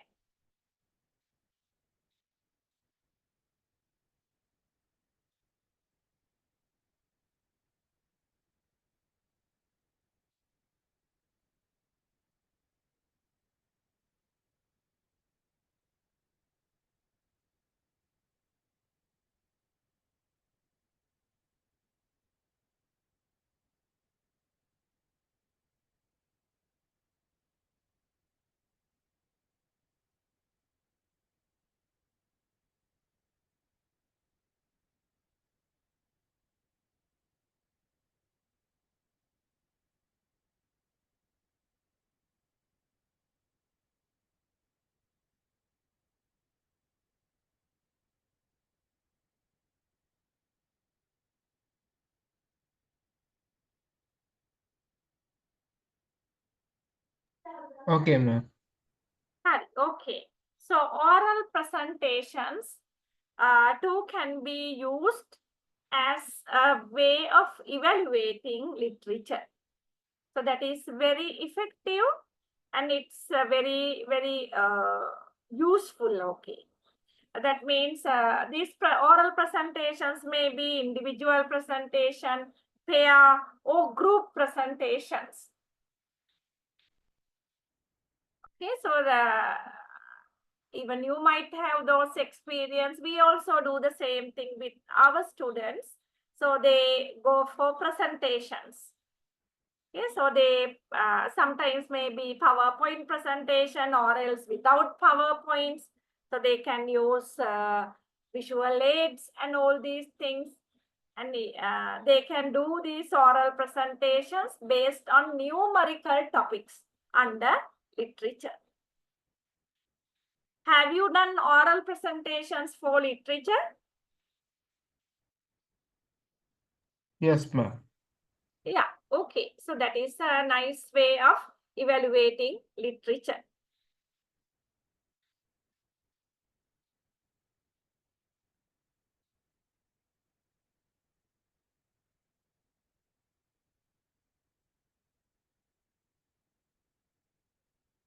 Okay, ma'am. Okay, so oral presentations too can be used as a way of evaluating literature. So that is very effective and it's very useful. Okay, that means these oral presentations may be individual presentation, pair or group presentations. Okay, so even you might have those experience. We also do the same thing with our students. So they go for presentations. Okay, so they sometimes maybe PowerPoint presentation or else without PowerPoints. So they can use visual aids and all these things. And they can do these oral presentations based on numerical topics under literature. Have you done oral presentations for literature? Yes, ma'am. Yeah, okay. Okay, so that is a nice way of evaluating literature.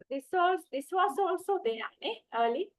This was also there, early.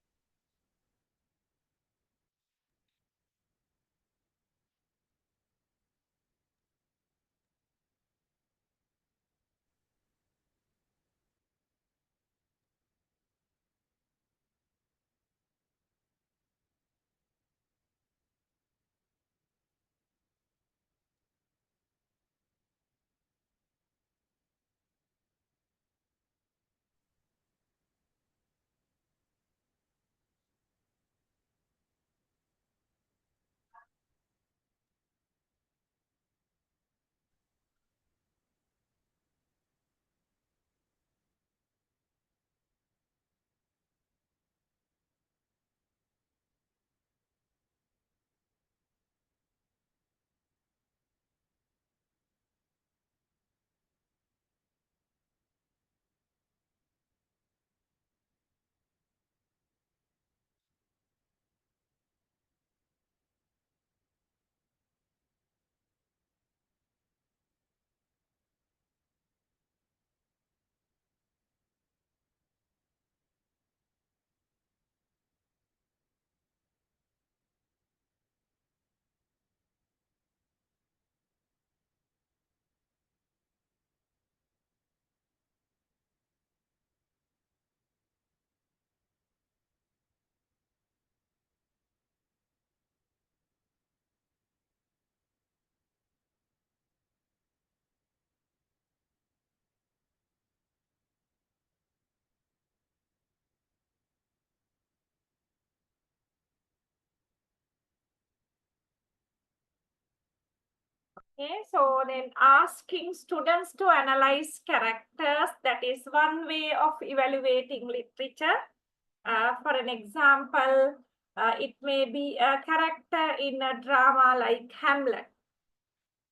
Okay, so then asking students to analyze characters, that is one way of evaluating literature. For an example, it may be a character in a drama like Hamlet,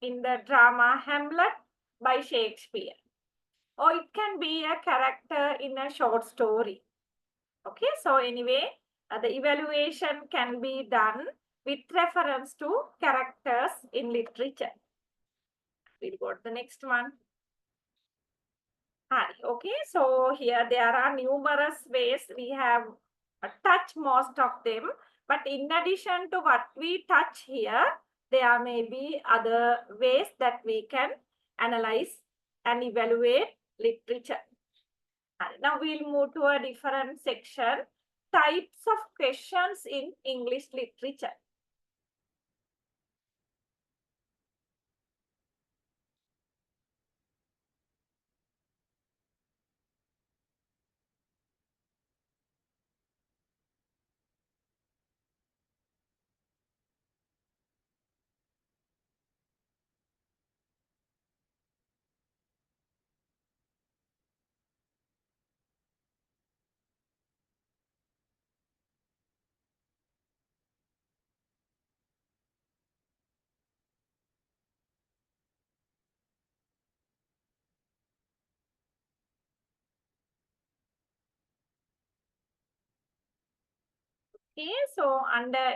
in the drama Hamlet by Shakespeare. Or it can be a character in a short story. Okay, so anyway, the evaluation can be done with reference to characters in literature. We'll go to the next one. Okay, so here there are numerous ways. We have touched most of them, but in addition to what we touch here, there may be other ways that we can analyze and evaluate literature. Now we'll move to a different section, types of questions in English literature. Okay, so under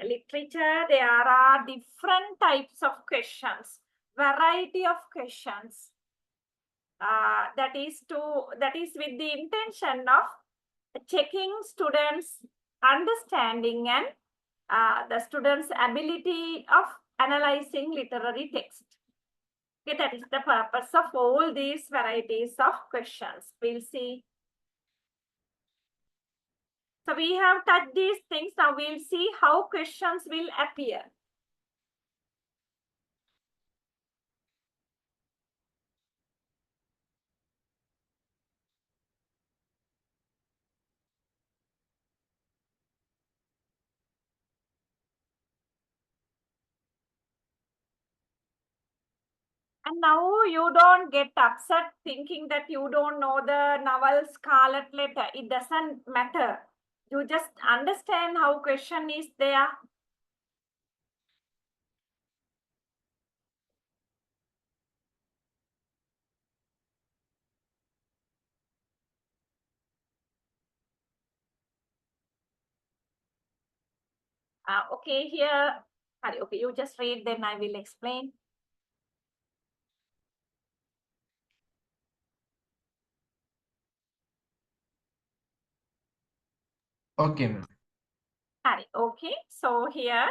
literature, there are different types of questions, variety of questions. That is with the intention of checking students' understanding and the students' ability of analyzing literary text. Okay, that is the purpose of all these varieties of questions. We'll see. So we have touched these things. Now we'll see how questions will appear. And now you don't get upset thinking that you don't know the novel Scarlet Letter. It doesn't matter. You just understand how question is there. Okay, here. Okay, you just read, then I will explain. Okay, ma'am. Okay, so here,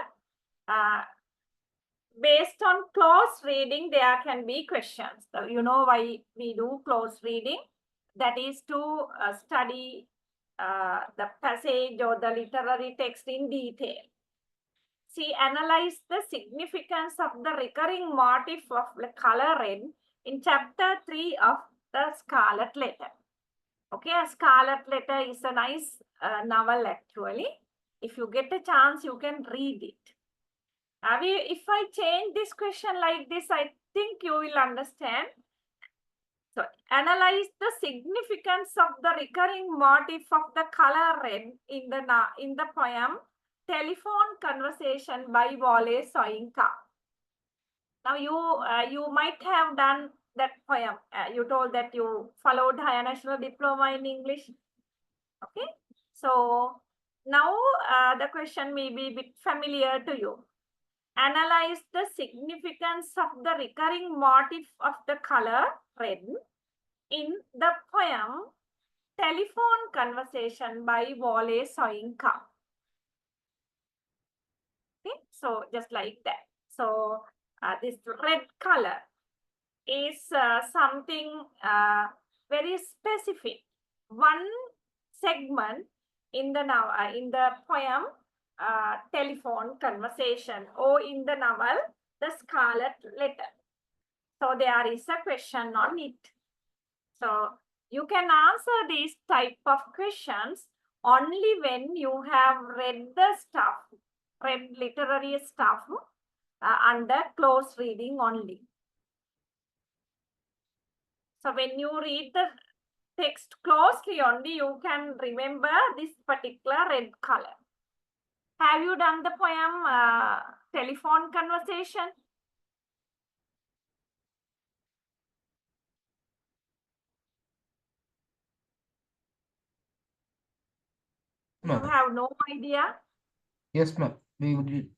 based on close reading, there can be questions. So you know why we do close reading? That is to study the passage or the literary text in detail. See, analyze the significance of the recurring motif of the color red in chapter 3 of the Scarlet Letter. Okay, a Scarlet Letter is a nice novel actually. If you get a chance, you can read it. If I change this question like this, I think you will understand. So, analyze the significance of the recurring motif of the color red in the poem Telephone Conversation by Wole Soyinka. Now, you might have done that poem. You told that you followed Higher National Diploma in English. Okay, so now the question may be a bit familiar to you. Analyze the significance of the recurring motif of the color red in the poem Telephone Conversation by Wole Soyinka. Okay, so just like that. So this red color is something very specific. One segment in the poem Telephone Conversation, or in the novel The Scarlet Letter. So there is a question on it. So you can answer these type of questions only when you have read the stuff, read literary stuff under close reading only. So when you read the text closely only, you can remember this particular red color. Have you done the poem Telephone Conversation? You Ma'am. have no idea? Yes, ma'am. We would.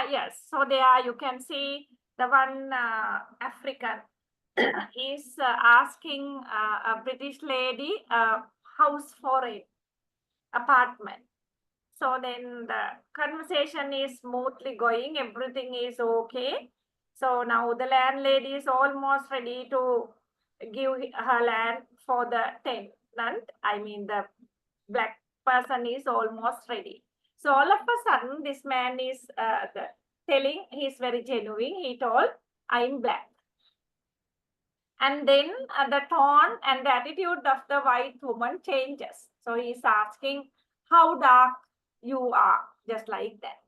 Yes. So there you can see the one African is asking a British lady a house for an apartment. So then the conversation is smoothly going, everything is okay. So now the landlady is almost ready to give her land for the tenant. I mean, the black person is almost ready. So all of a sudden, this man is telling, he's very genuine. He told, I'm black. And then the tone and the attitude of the white woman changes. So he's asking how dark you are, just like that.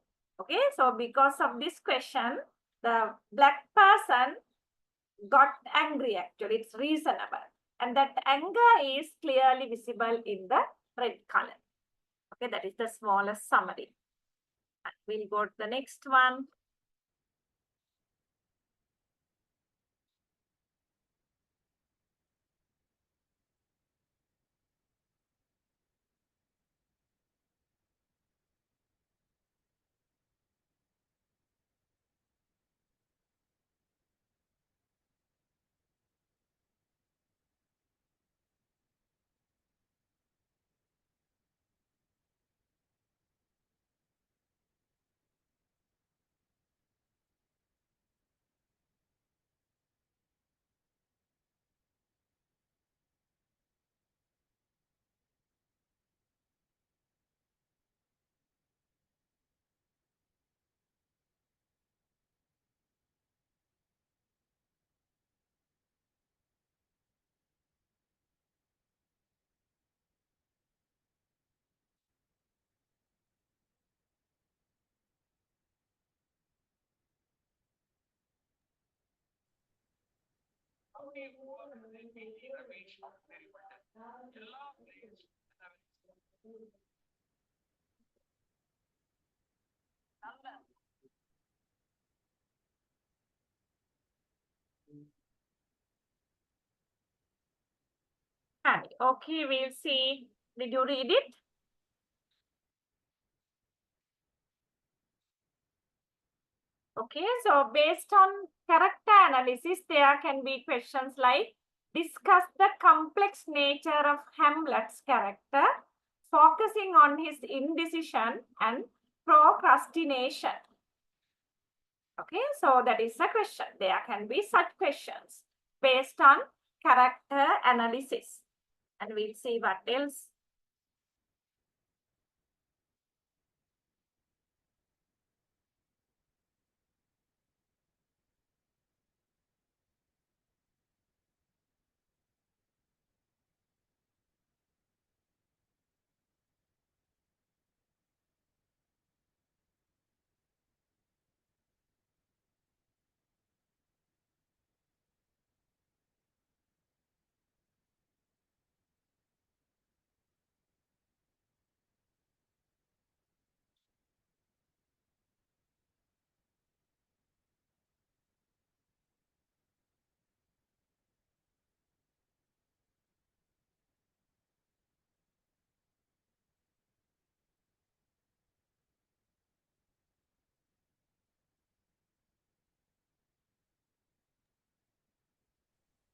Okay, so because of this question, the black person got angry actually. It's reasonable. And that anger is clearly visible in the red color. Okay, that is the smallest summary. We'll go to the next one. Okay, we'll see. Did you read it? Okay, so based on character analysis, there can be questions like discuss the complex nature of Hamlet's character, focusing on his indecision and procrastination. Okay, so that is a question. There can be such questions based on character analysis. And we'll see what else.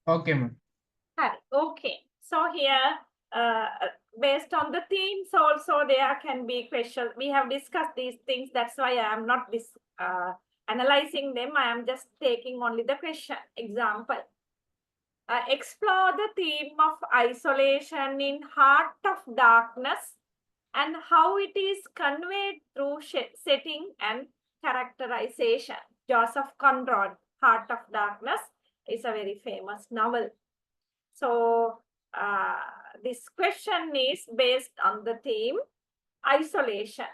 Okay, ma'am. Hi. Okay, so here based on the themes also there can be questions. We have discussed these things, that's why I am not analyzing them. I am just taking only the question. Example, explore the theme of isolation in Heart of Darkness and how it is conveyed through setting and characterization. Joseph Conrad, Heart of Darkness is a very famous novel. So this question is based on the theme isolation.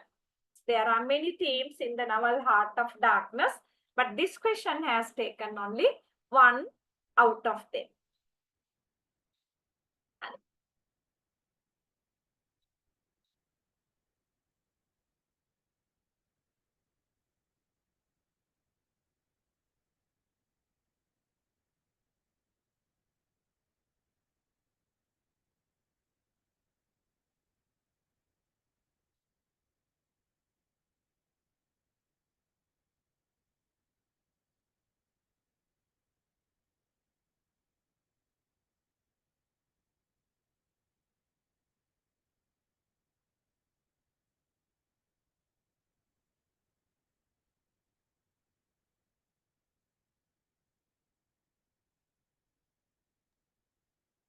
There are many themes in the novel Heart of Darkness, but this question has taken only one out of them.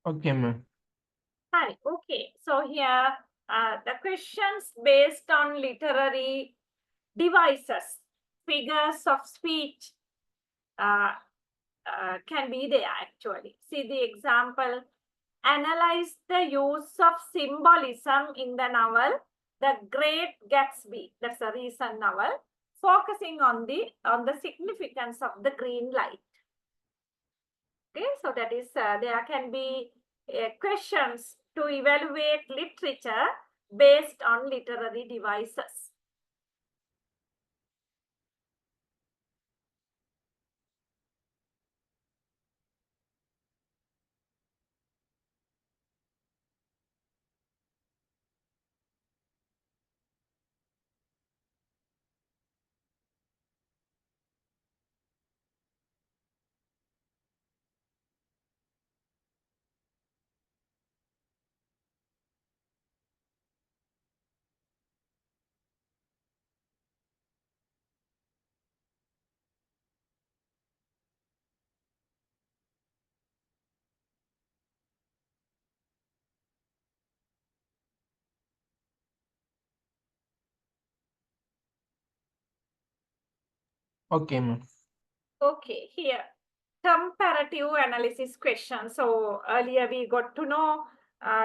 Okay, ma'am. Hi, okay. So here the questions based on literary devices, figures of speech can be there actually. See the example. Analyze the use of symbolism in the novel The Great Gatsby. That's a recent novel, focusing on the significance of the green light. Okay, so that is there can be questions to evaluate literature based on literary devices. Okay, ma'am. Okay, here comparative analysis question. So earlier we got to know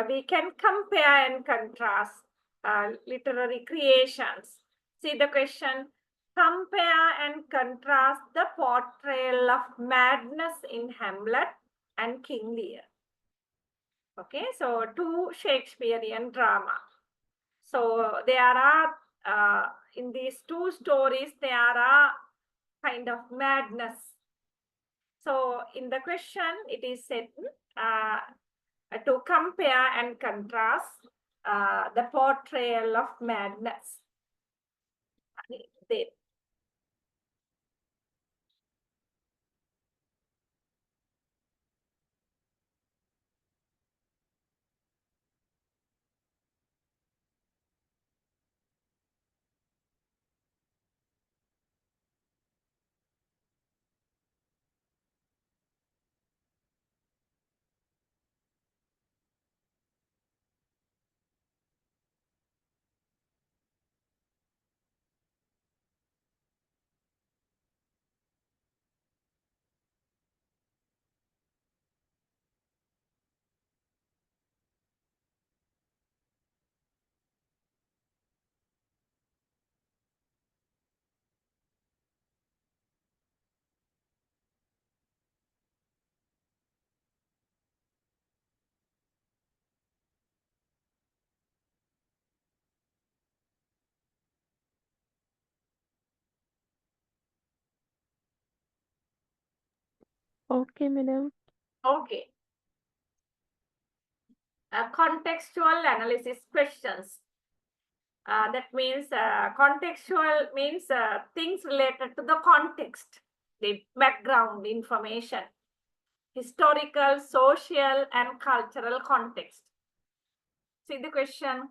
we can compare and contrast literary creations. See the question, compare and contrast the portrayal of madness in Hamlet and King Lear. Okay, so two Shakespearean drama. So there are in these two stories there are kind of madness. So in the question, it is said to compare and contrast the portrayal of madness. Okay, madam. Okay. Contextual analysis questions. That means contextual means things related to the context, the background information, historical, social, and cultural context. See the question.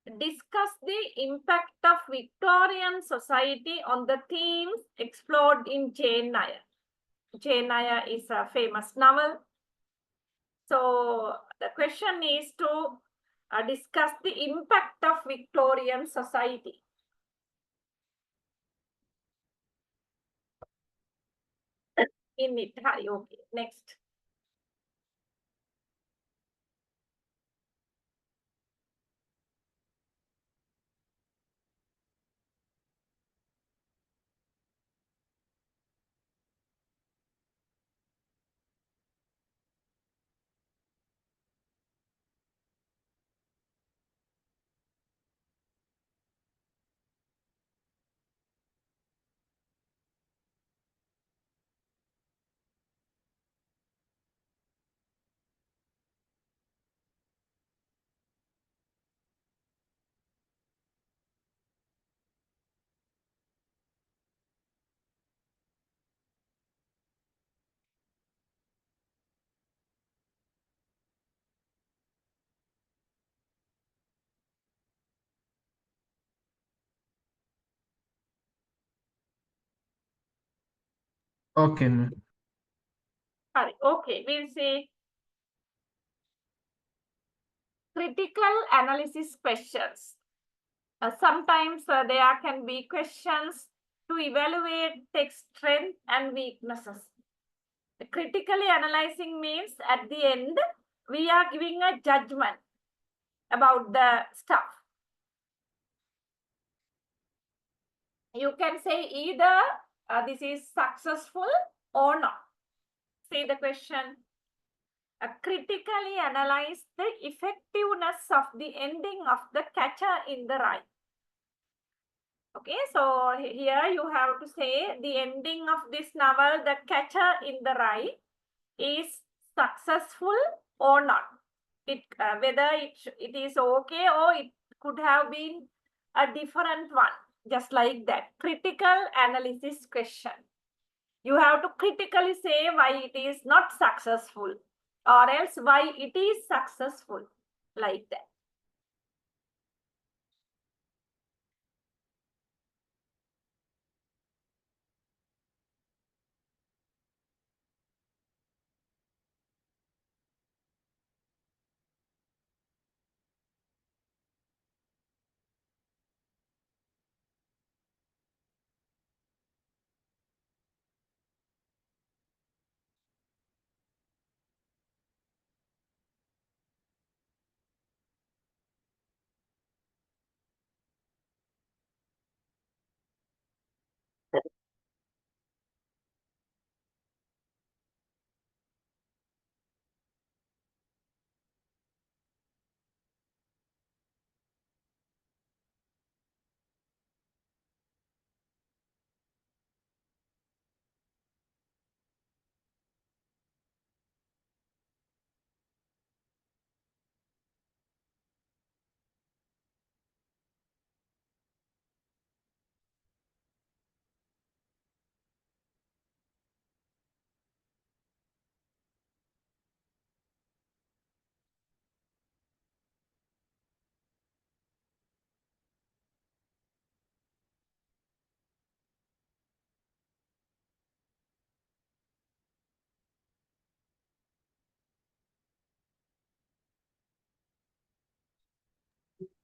Discuss the impact of Victorian society on the themes explored in Jane Eyre. Jane Eyre is a famous novel. So the question is to discuss the impact of Victorian society. In it. Okay, next. Okay, ma'am. Okay, we'll see critical analysis questions. Sometimes there can be questions to evaluate text strength and weaknesses. Critically analyzing means at the end, we are giving a judgment about the stuff. You can say either this is successful or not. See the question. Critically analyze the effectiveness of the ending of the Catcher in the Rye. Okay, so here you have to say the ending of this novel, The Catcher in the Rye, is successful or not. Whether it is okay or it could have been a different one, just like that. Critical analysis question. You have to critically say why it is not successful or else why it is successful, like that.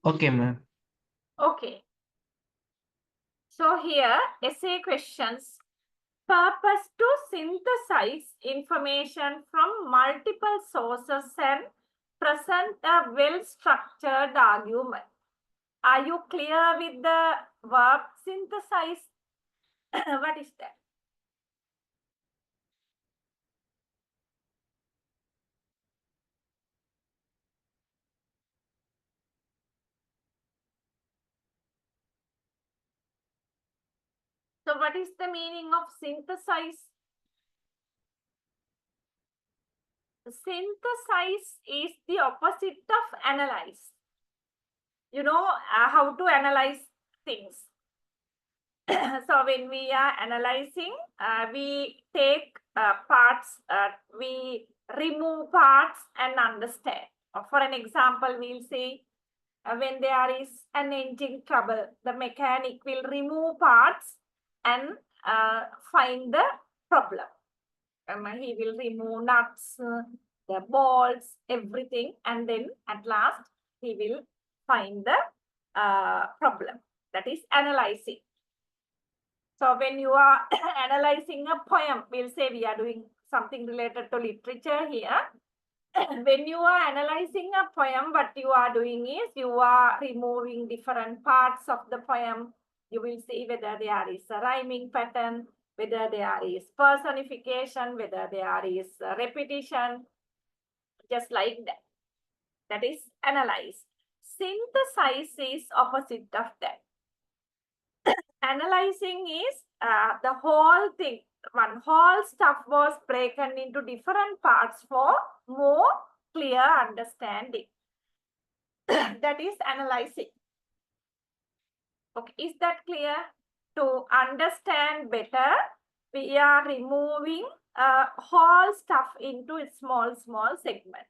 Okay, ma'am. Okay. So here, essay questions. Purpose to synthesize information from multiple sources and present a well-structured argument. Are you clear with the verb synthesize? What is that? So what is the meaning of synthesize? Synthesize is the opposite of analyze. You know how to analyze things. So when we are analyzing, we take parts, we remove parts and understand. For an example, we'll say when there is an engine trouble, the mechanic will remove parts and find the problem. He will remove nuts, the bolts, everything, and then at last he will find the problem. That is analyzing. So when you are analyzing a poem, we'll say we are doing something related to literature here. When you are analyzing a poem, what you are doing is you are removing different parts of the poem. You will see whether there is a rhyming pattern, whether there is personification, whether there is repetition, just like that. That is analyze. Synthesize is opposite of that. Analyzing is the whole thing. One whole stuff was broken into different parts for more clear understanding. That is analyzing. Okay, is that clear? To understand better, we are removing whole stuff into a small segment.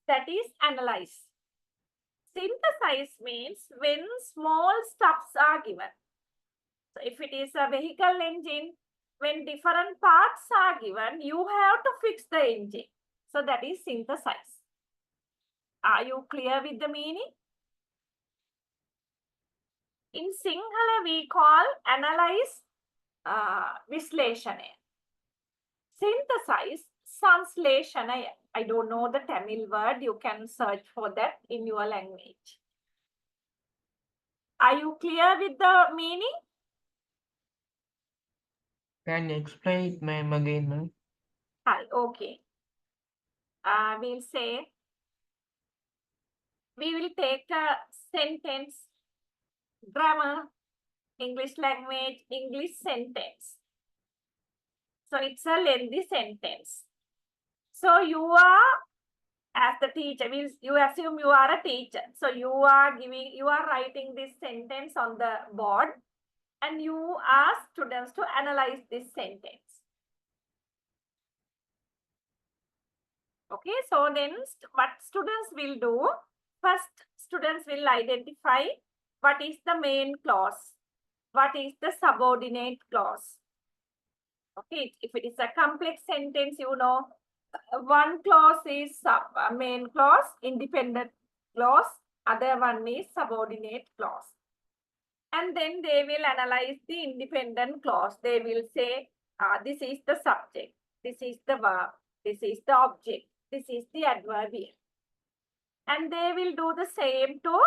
That is analyze. Synthesize means when small stuffs are given. So if it is a vehicle engine, when different parts are given, you have to fix the engine. So that is synthesize. Are you clear with the meaning? In Sinhala, we call analyze Vishleshanaya. Synthesize Sanslashanaya. I don't know the Tamil word. You can search for that in your language. Are you clear with the meaning? Can you explain it, ma'am, again, ma'am? Okay. We'll say, we will take a sentence, grammar, English language, English sentence. So it's a lengthy sentence. So you are, as the teacher, means you assume you are a teacher. So you are writing this sentence on the board and you ask students to analyze this sentence. Okay, so then what students will do, first students will identify what is the main clause, what is the subordinate clause. Okay, if it is a complex sentence, you know, one clause is main clause, independent clause, other one is subordinate clause. And then they will analyze the independent clause. They will say, this is the subject, this is the verb, this is the object, this is the adverbial. And they will do the same to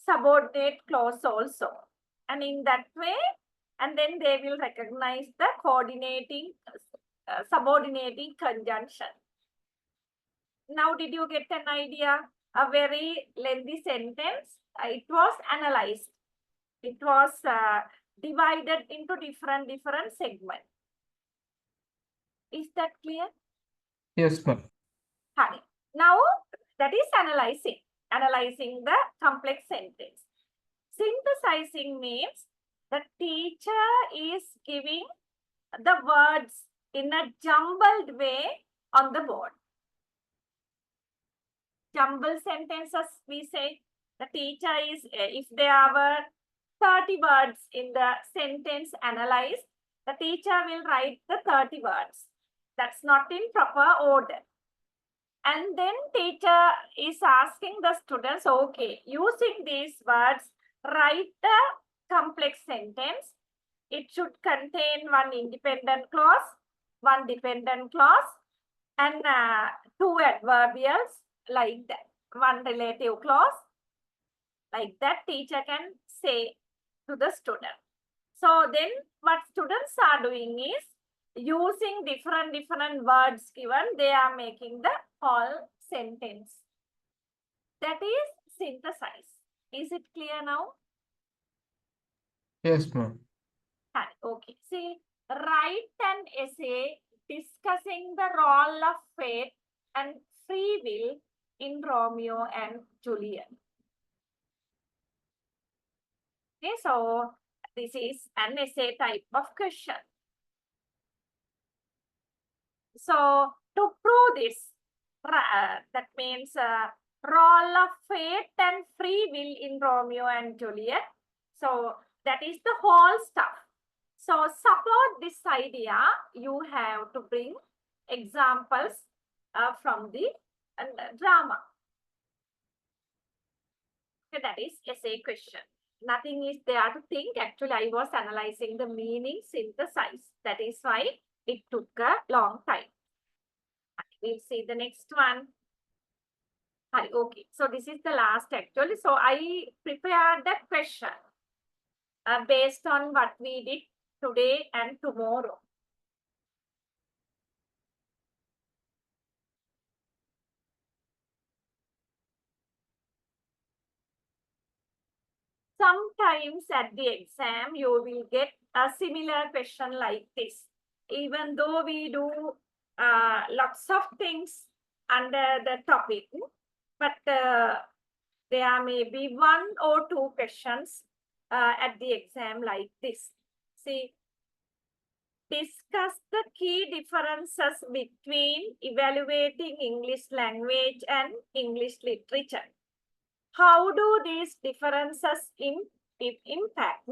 subordinate clause also. And in that way, and then they will recognize the coordinating, subordinating conjunction. Now, did you get an idea? A very lengthy sentence. It was analyzed. It was divided into different segments. Is that clear? Yes, ma'am. Honey. Now, that is analyzing the complex sentence. Synthesizing means the teacher is giving the words in a jumbled way on the board. Jumbled sentences, we say, the teacher is, if there were 30 words in the sentence analyzed, the teacher will write the 30 words. That's not in proper order. And then teacher is asking the students, okay, using these words, write the complex sentence. It should contain one independent clause, one dependent clause, and two adverbials like that. One relative clause, like that teacher can say to the student. So then what students are doing is, using different words given, they are making the whole sentence. That is synthesize. Is it clear now? Yes, ma'am. Okay. See, write an essay discussing the role of faith and free will in Romeo and Juliet. Okay, so this is an essay type of question. So to prove this, that means role of fate and free will in Romeo and Juliet. So that is the whole stuff. So support this idea, you have to bring examples from the drama. Okay, that is essay question. Nothing is there to think. Actually, I was analyzing the meaning synthesize. That is why it took a long time. We'll see the next one. Hi, okay, so this is the last actually. So I prepared the question based on what we did today and tomorrow. Sometimes at the exam, you will get a similar question like this. Even though we do lots of things under the topic, but there may be one or two questions at the exam like this. See, discuss the key differences between evaluating English language and English literature. How do these differences impact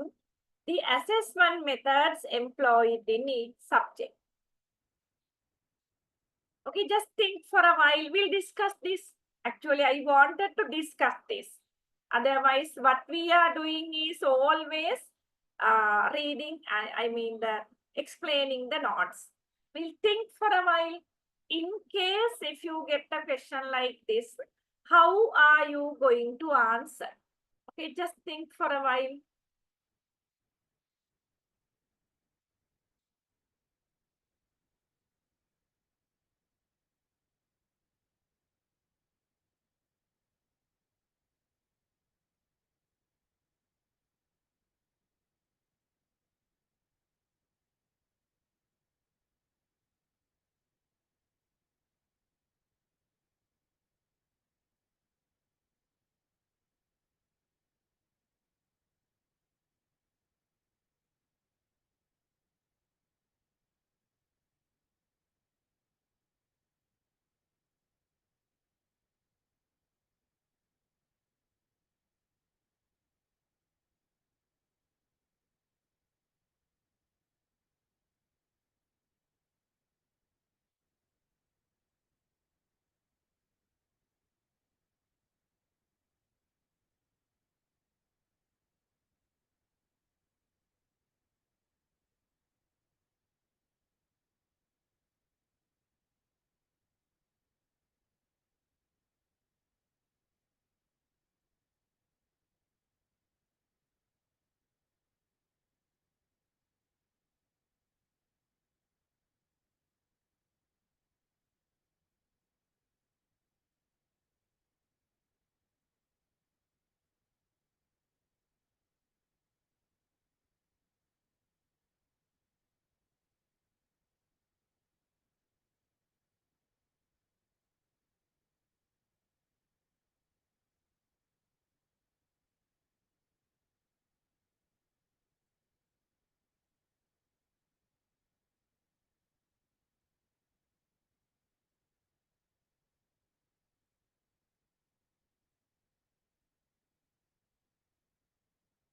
the assessment methods employed in each subject? Okay, just think for a while. We'll discuss this. Actually, I wanted to discuss this. Otherwise, what we are doing is always reading, I mean, explaining the notes. We'll think for a while. In case if you get a question like this, how are you going to answer? Okay, just think for a while.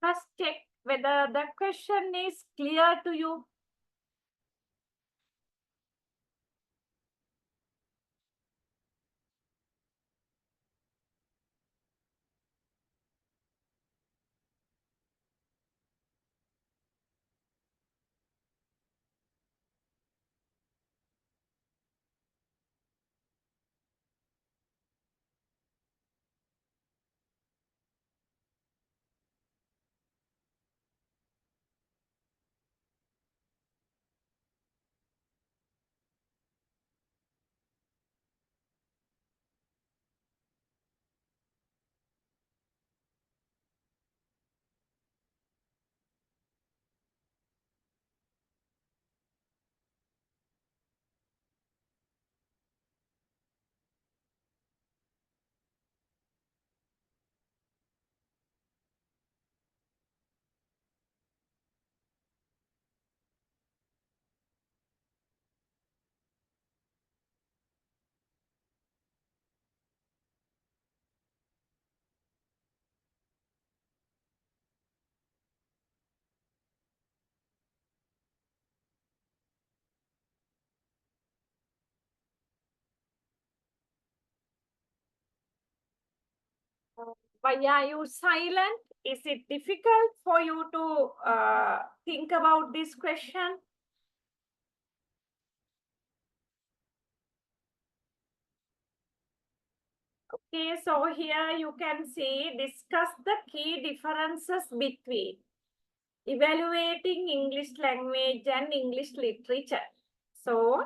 First check whether the question is clear to you. Why are you silent? Is it difficult for you to think about this question? Okay, so here you can see discuss the key differences between evaluating English language and English literature. So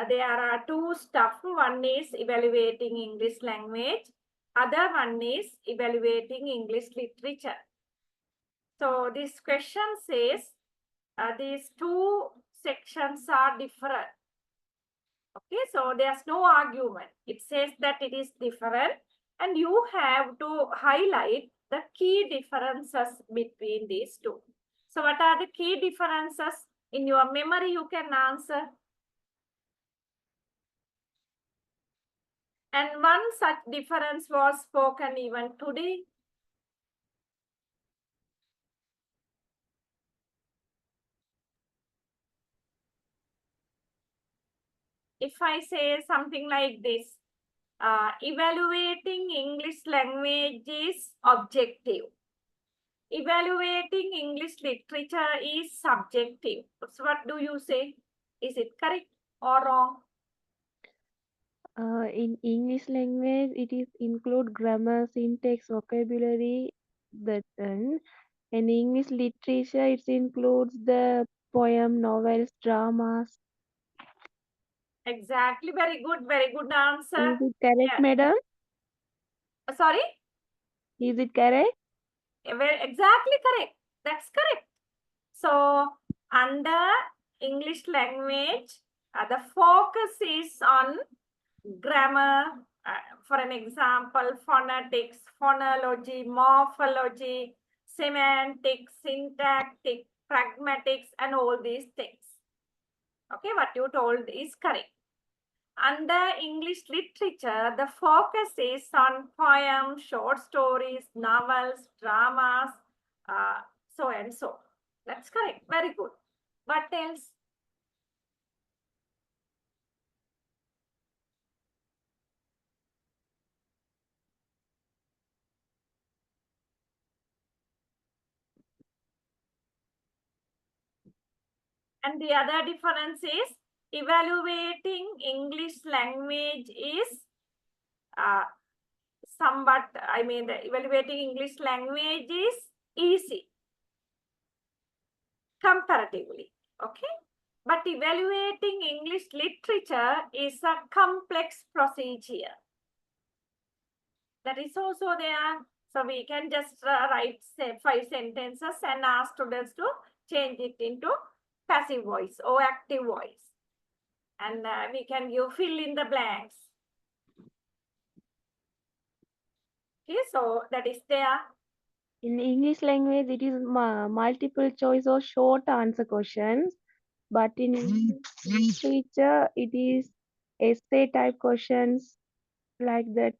there are two stuff. One is evaluating English language. Other one is evaluating English literature. So this question says these two sections are different. Okay, so there's no argument. It says that it is different, and you have to highlight the key differences between these two. So what are the key differences? In your memory, you can answer. And one such difference was spoken even today. If I say something like this, evaluating English language is objective. Evaluating English literature is subjective. So what do you say? Is it correct or wrong? In English language, it is include grammar, syntax, vocabulary, that and in English literature, it includes the poem, novels, dramas. Exactly. Very good answer. Is it correct, Yeah. madam? Sorry? Is it correct? Exactly correct. That's correct. So under English language, the focus is on grammar. For an example, phonetics, phonology, morphology, semantics, syntactic, pragmatics, and all these things. Okay, what you told is correct. Under English literature, the focus is on poems, short stories, novels, dramas, so and so. That's correct. Very good. What else? And the other difference is evaluating English language is somewhat, evaluating English language is easy comparatively. Okay. But evaluating English literature is a complex procedure. That is also there. So we can just write say 5 sentences and ask students to change it into passive voice or active voice. And we can give fill in the blanks. Okay, so that is there. In English language, it is multiple choice or short answer questions. But in English literature, it is essay type questions like that.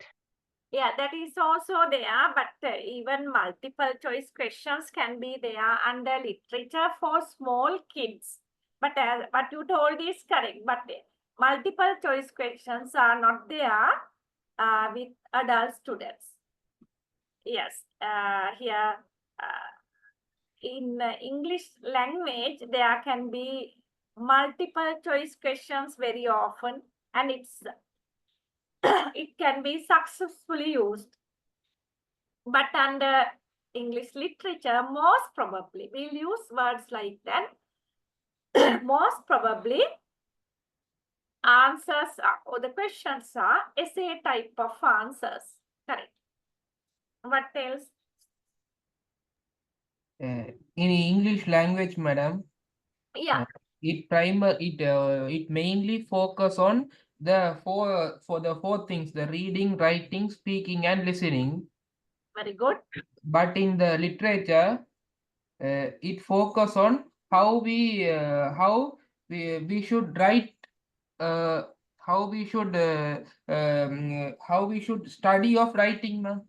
Yeah, that is also there, but even multiple choice questions can be there under literature for small kids. But what you told is correct, but multiple choice questions are not there with adult students. Yes, here in English language, there can be multiple choice questions very often, and it can be successfully used. But under English literature, most probably, we'll use words like that. Most probably, answers or the questions are essay type of answers. Correct. What else? In English language, madam, Yeah, it mainly focus on the four things: the reading, writing, speaking, and listening. very good. But in the literature, it focus on how we should write, uh, how we should study of writing, ma'am.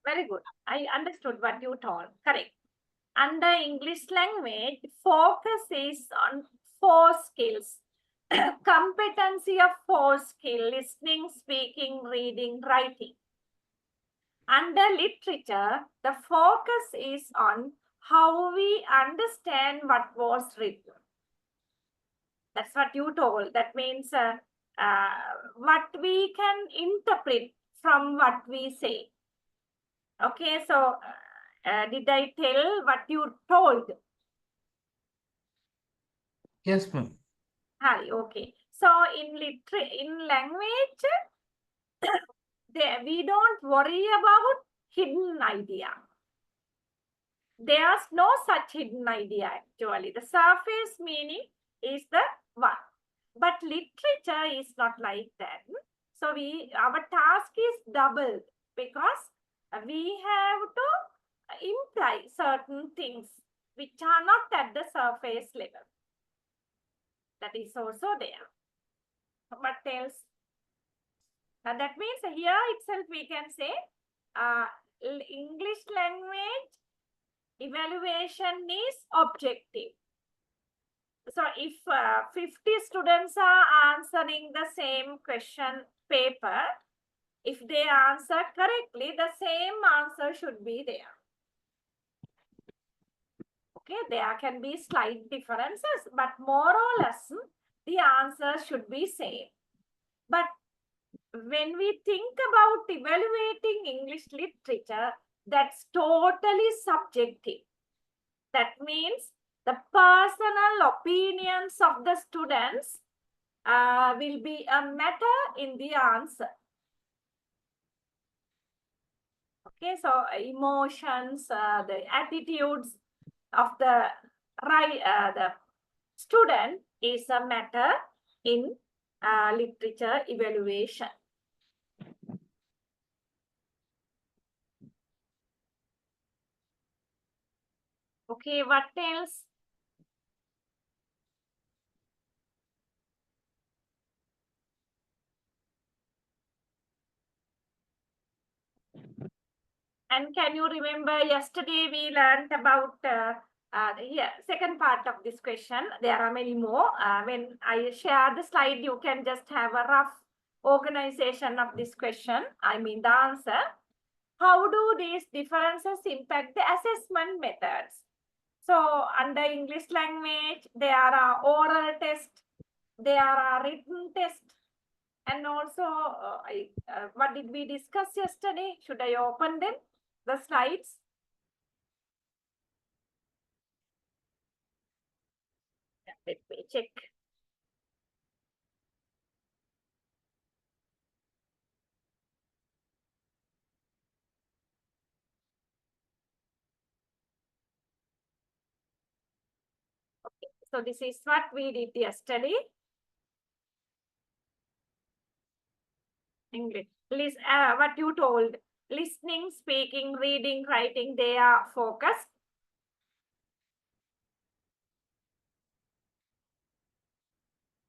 Very good. I understood what you told. Correct. Under English language, focus is on 4 skills. Competency of 4 skills: listening, speaking, reading, writing. Under literature, the focus is on how we understand what was written. That's what you told. That means what we can interpret from what we say. Okay, so did I tell what you told? Yes, ma'am. Hi, okay. So in language, we don't worry about hidden idea. There's no such hidden idea actually. The surface meaning is the one. But literature is not like that. So our task is double because we have to imply certain things which are not at the surface level. That is also there. What else? That means here itself we can say English language evaluation is objective. So if 50 students are answering the same question paper, if they answer correctly, the same answer should be there. Okay, there can be slight differences, but more or less the answer should be same. But when we think about evaluating English literature, that's totally subjective. That means the personal opinions of the students will be a matter in the answer. Okay, so emotions, the attitudes of the student is a matter in literature evaluation. Okay, what else? And can you remember yesterday we learned about second part of this question. There are many more. When I share the slide, you can just have a rough organization of this question. I mean the answer. How do these differences impact the assessment methods? So under English language, there are oral tests, there are written tests, and also what did we discuss yesterday? Should I open them? The slides. Let me check. Okay, so this is what we did yesterday. English. What you told. Listening, speaking, reading, writing, they are focused.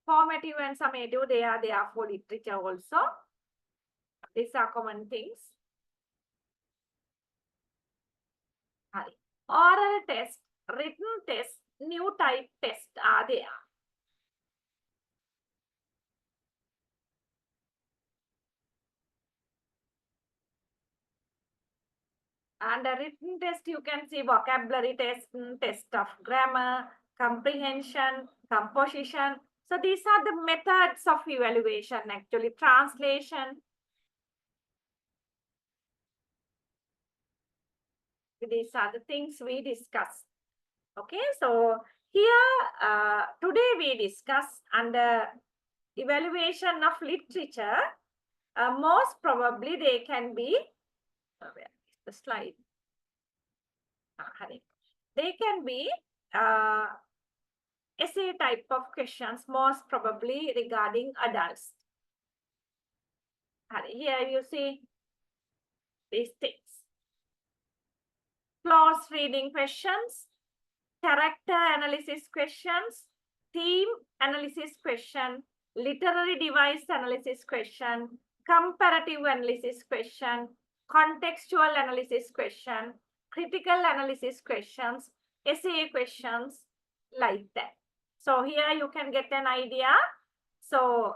Formative and summative, they are there for literature also. These are common things. Oral test, written test, new type test are there. And a written test, you can see vocabulary test, test of grammar, comprehension, composition. So these are the methods of evaluation, actually. Translation. These are the things we discuss. Okay, so here, today we discuss under evaluation of literature. Most probably they can be, where is the slide? They can be essay type of questions, most probably regarding adults. Here you see these things. Close reading questions, character analysis questions, theme analysis question, literary device analysis question, comparative analysis question, contextual analysis question, critical analysis questions, essay questions, like that. So here you can get an idea. So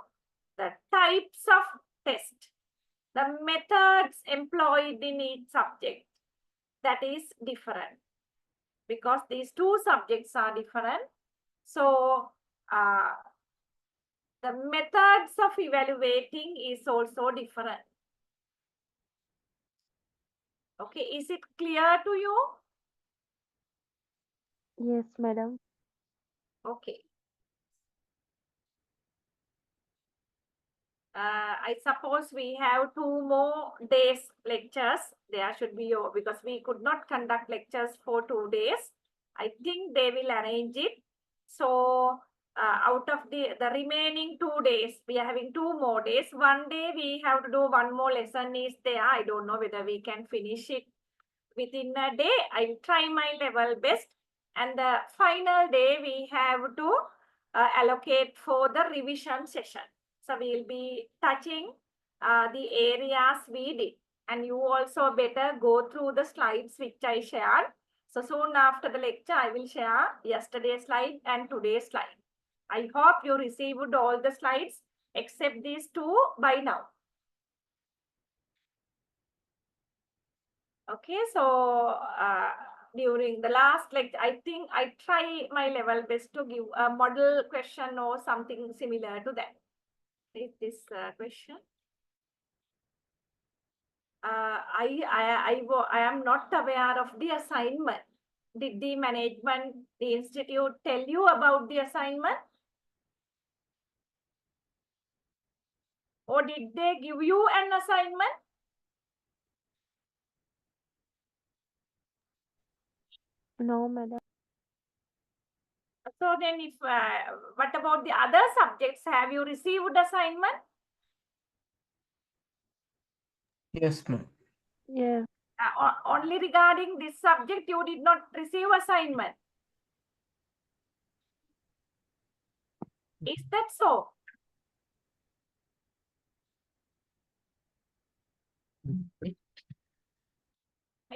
the types of test. The methods employed in each subject, that is different, because these two subjects are different. So the methods of evaluating is also different. Okay, is it clear to you? Yes, madam. Okay. I suppose we have 2 more days lectures. There should be, because we could not conduct lectures for 2 days. I think they will arrange it. So out of the remaining 2 days, we are having 2 more days. One day we have to do one more lesson is there. I don't know whether we can finish it within a day. I'll try my level best. And the final day we have to allocate for the revision session. So we'll be touching the areas we did. And you also better go through the slides which I shared. So soon after the lecture, I will share yesterday's slide and today's slide. I hope you received all the slides except these two by now. Okay, so during the last lecture, I think I try my level best to give a model question or something similar to that. Is this question? I am not aware of the assignment. Did the management, the institute tell you about the assignment? Or did they give you an assignment? No, madam. So then if, what about the other subjects? Have you received assignment? Yes, ma'am. Yes. Only regarding this subject, you did not receive assignment. Is that so?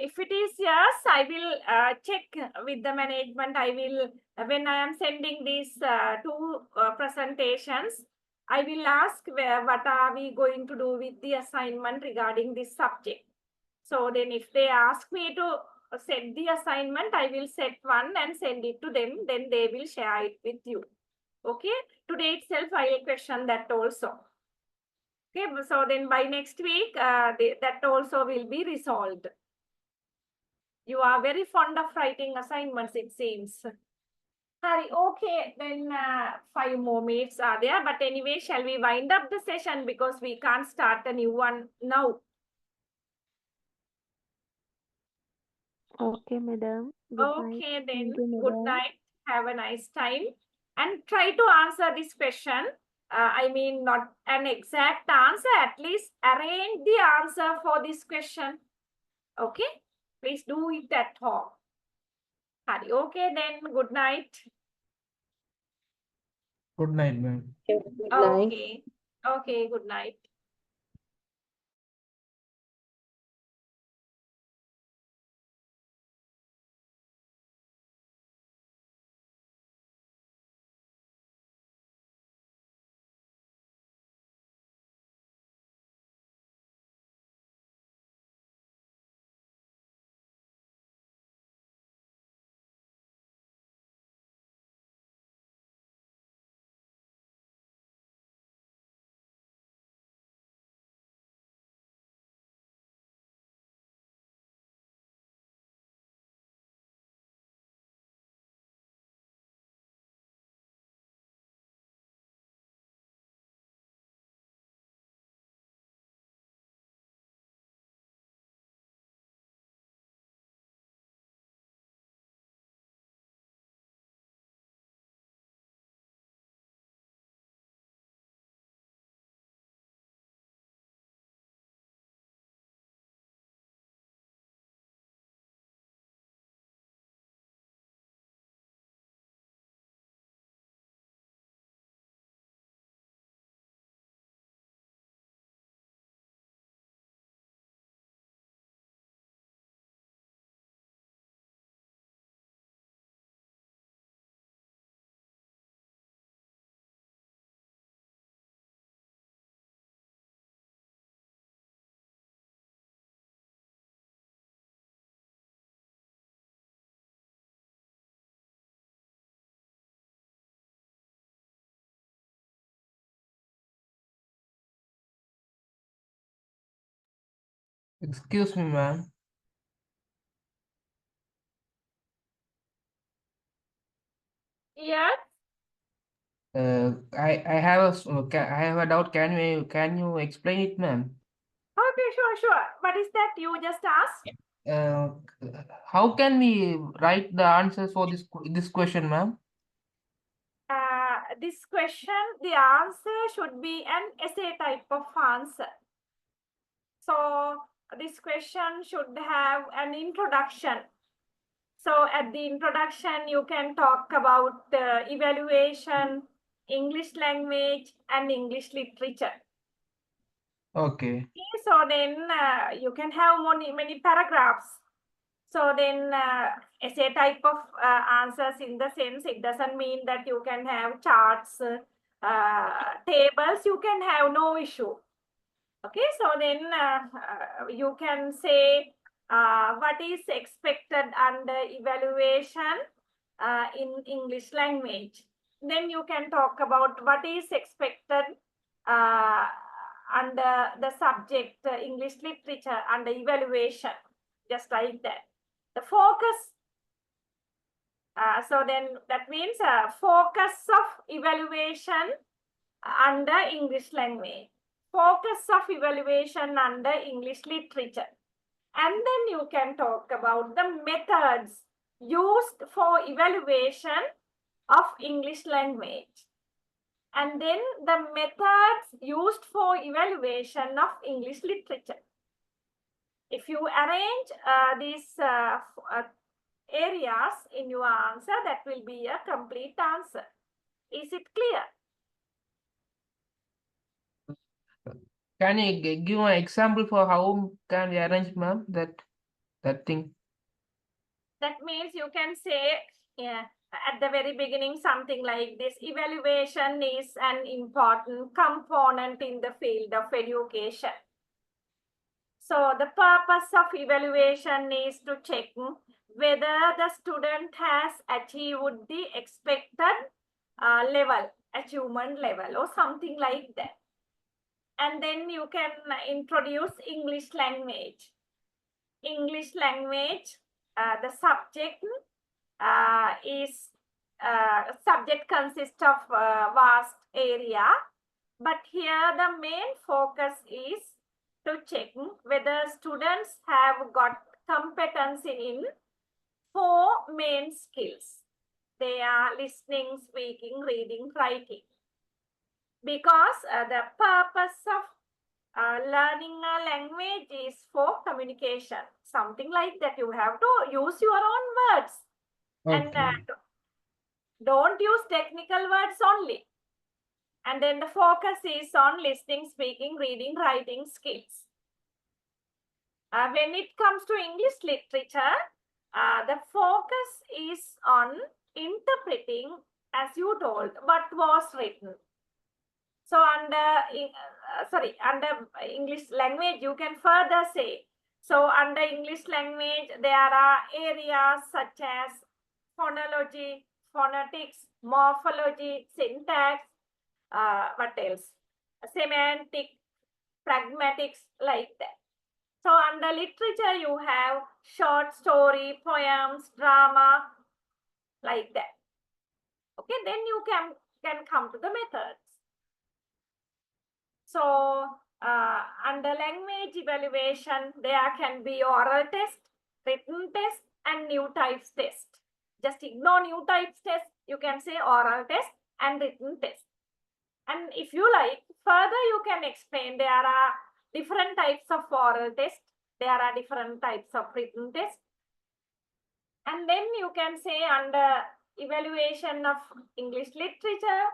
If it is yes, I will check with the management. I will, when I am sending these two presentations, I will ask what are we going to do with the assignment regarding this subject. So then if they ask me to set the assignment, I will set one and send it to them. Then they will share it with you. Okay, today itself I will question that also. Okay, so then by next week, that also will be resolved. You are very fond of writing assignments, it seems. Hari, okay, then 5 more minutes are there. But anyway, shall we wind up the session because we can't start a new one now? Okay, madam. Good night. Okay, then Thank you, good madam. night. Have a nice time. And try to answer this question. I mean, not an exact answer, at least arrange the answer for this question. Okay, please do it at home. Hari, okay, then good night. Good night, ma'am. Good night. Okay, okay, good night. Excuse me, ma'am. Yes. I have I have a doubt. Can you explain it, ma'am? Okay, sure. What is that you just asked? Uh, how can we write the answers for this question, ma'am? This question, the answer should be an essay type of answer. So this question should have an introduction. So at the introduction, you can talk about evaluation, English language, and English literature. Okay. So then you can have many paragraphs. So then essay type of answers, in the sense, it doesn't mean that you can have charts, tables, you can have no issue. Okay, so then you can say what is expected under evaluation in English language. Then you can talk about what is expected under the subject English literature under evaluation, just like that. The focus, so then that means focus of evaluation under English language, focus of evaluation under English literature. And then you can talk about the methods used for evaluation of English language. And then the methods used for evaluation of English literature. If you arrange these areas in your answer, that will be a complete answer. Is it clear? Can you give an example for how can we arrange, ma'am, that thing? That means you can say, yeah, at the very beginning something like this: evaluation is an important component in the field of education. So the purpose of evaluation is to check whether the student has achieved the expected level, achievement level, or something like that. And then you can introduce English language. English language, the subject is subject consists of vast area, but here the main focus is to check whether students have got competency in 4 main skills. They are listening, speaking, reading, writing. Because the purpose of learning a language is for communication, something like that. You have to use your own words. And don't use technical words only. And then the focus is on listening, speaking, reading, writing skills. When it comes to English literature, the focus is on interpreting, as you told, what was written. So under English language, you can further say, so under English language, there are areas such as phonology, phonetics, morphology, syntax, what else? Semantic, pragmatics, like that. So under literature, you have short story, poems, drama, like that. Okay, then you can come to the methods. So under language evaluation, there can be oral test, written test, and new types test. Just ignore new types test. You can say oral test and written test. And if you like, further you can explain there are different types of oral test. There are different types of written test. And then you can say under evaluation of English literature,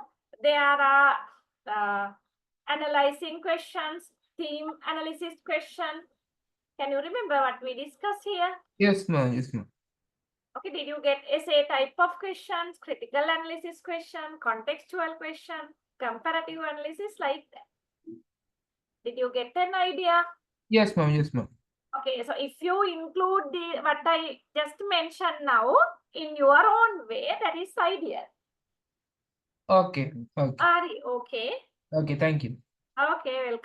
there are analyzing questions, theme analysis question. Can you remember what we discussed here? Yes, ma'am. Yes, ma'am. Okay, did you get essay type of questions, critical analysis question, contextual question, comparative analysis, like that? Did you get an idea? Yes, ma'am. Yes, ma'am. Okay, so if you include the what I just mentioned now in your own way, that is ideal. Okay. Okay. Are you okay? Okay. Thank you. Okay, welcome.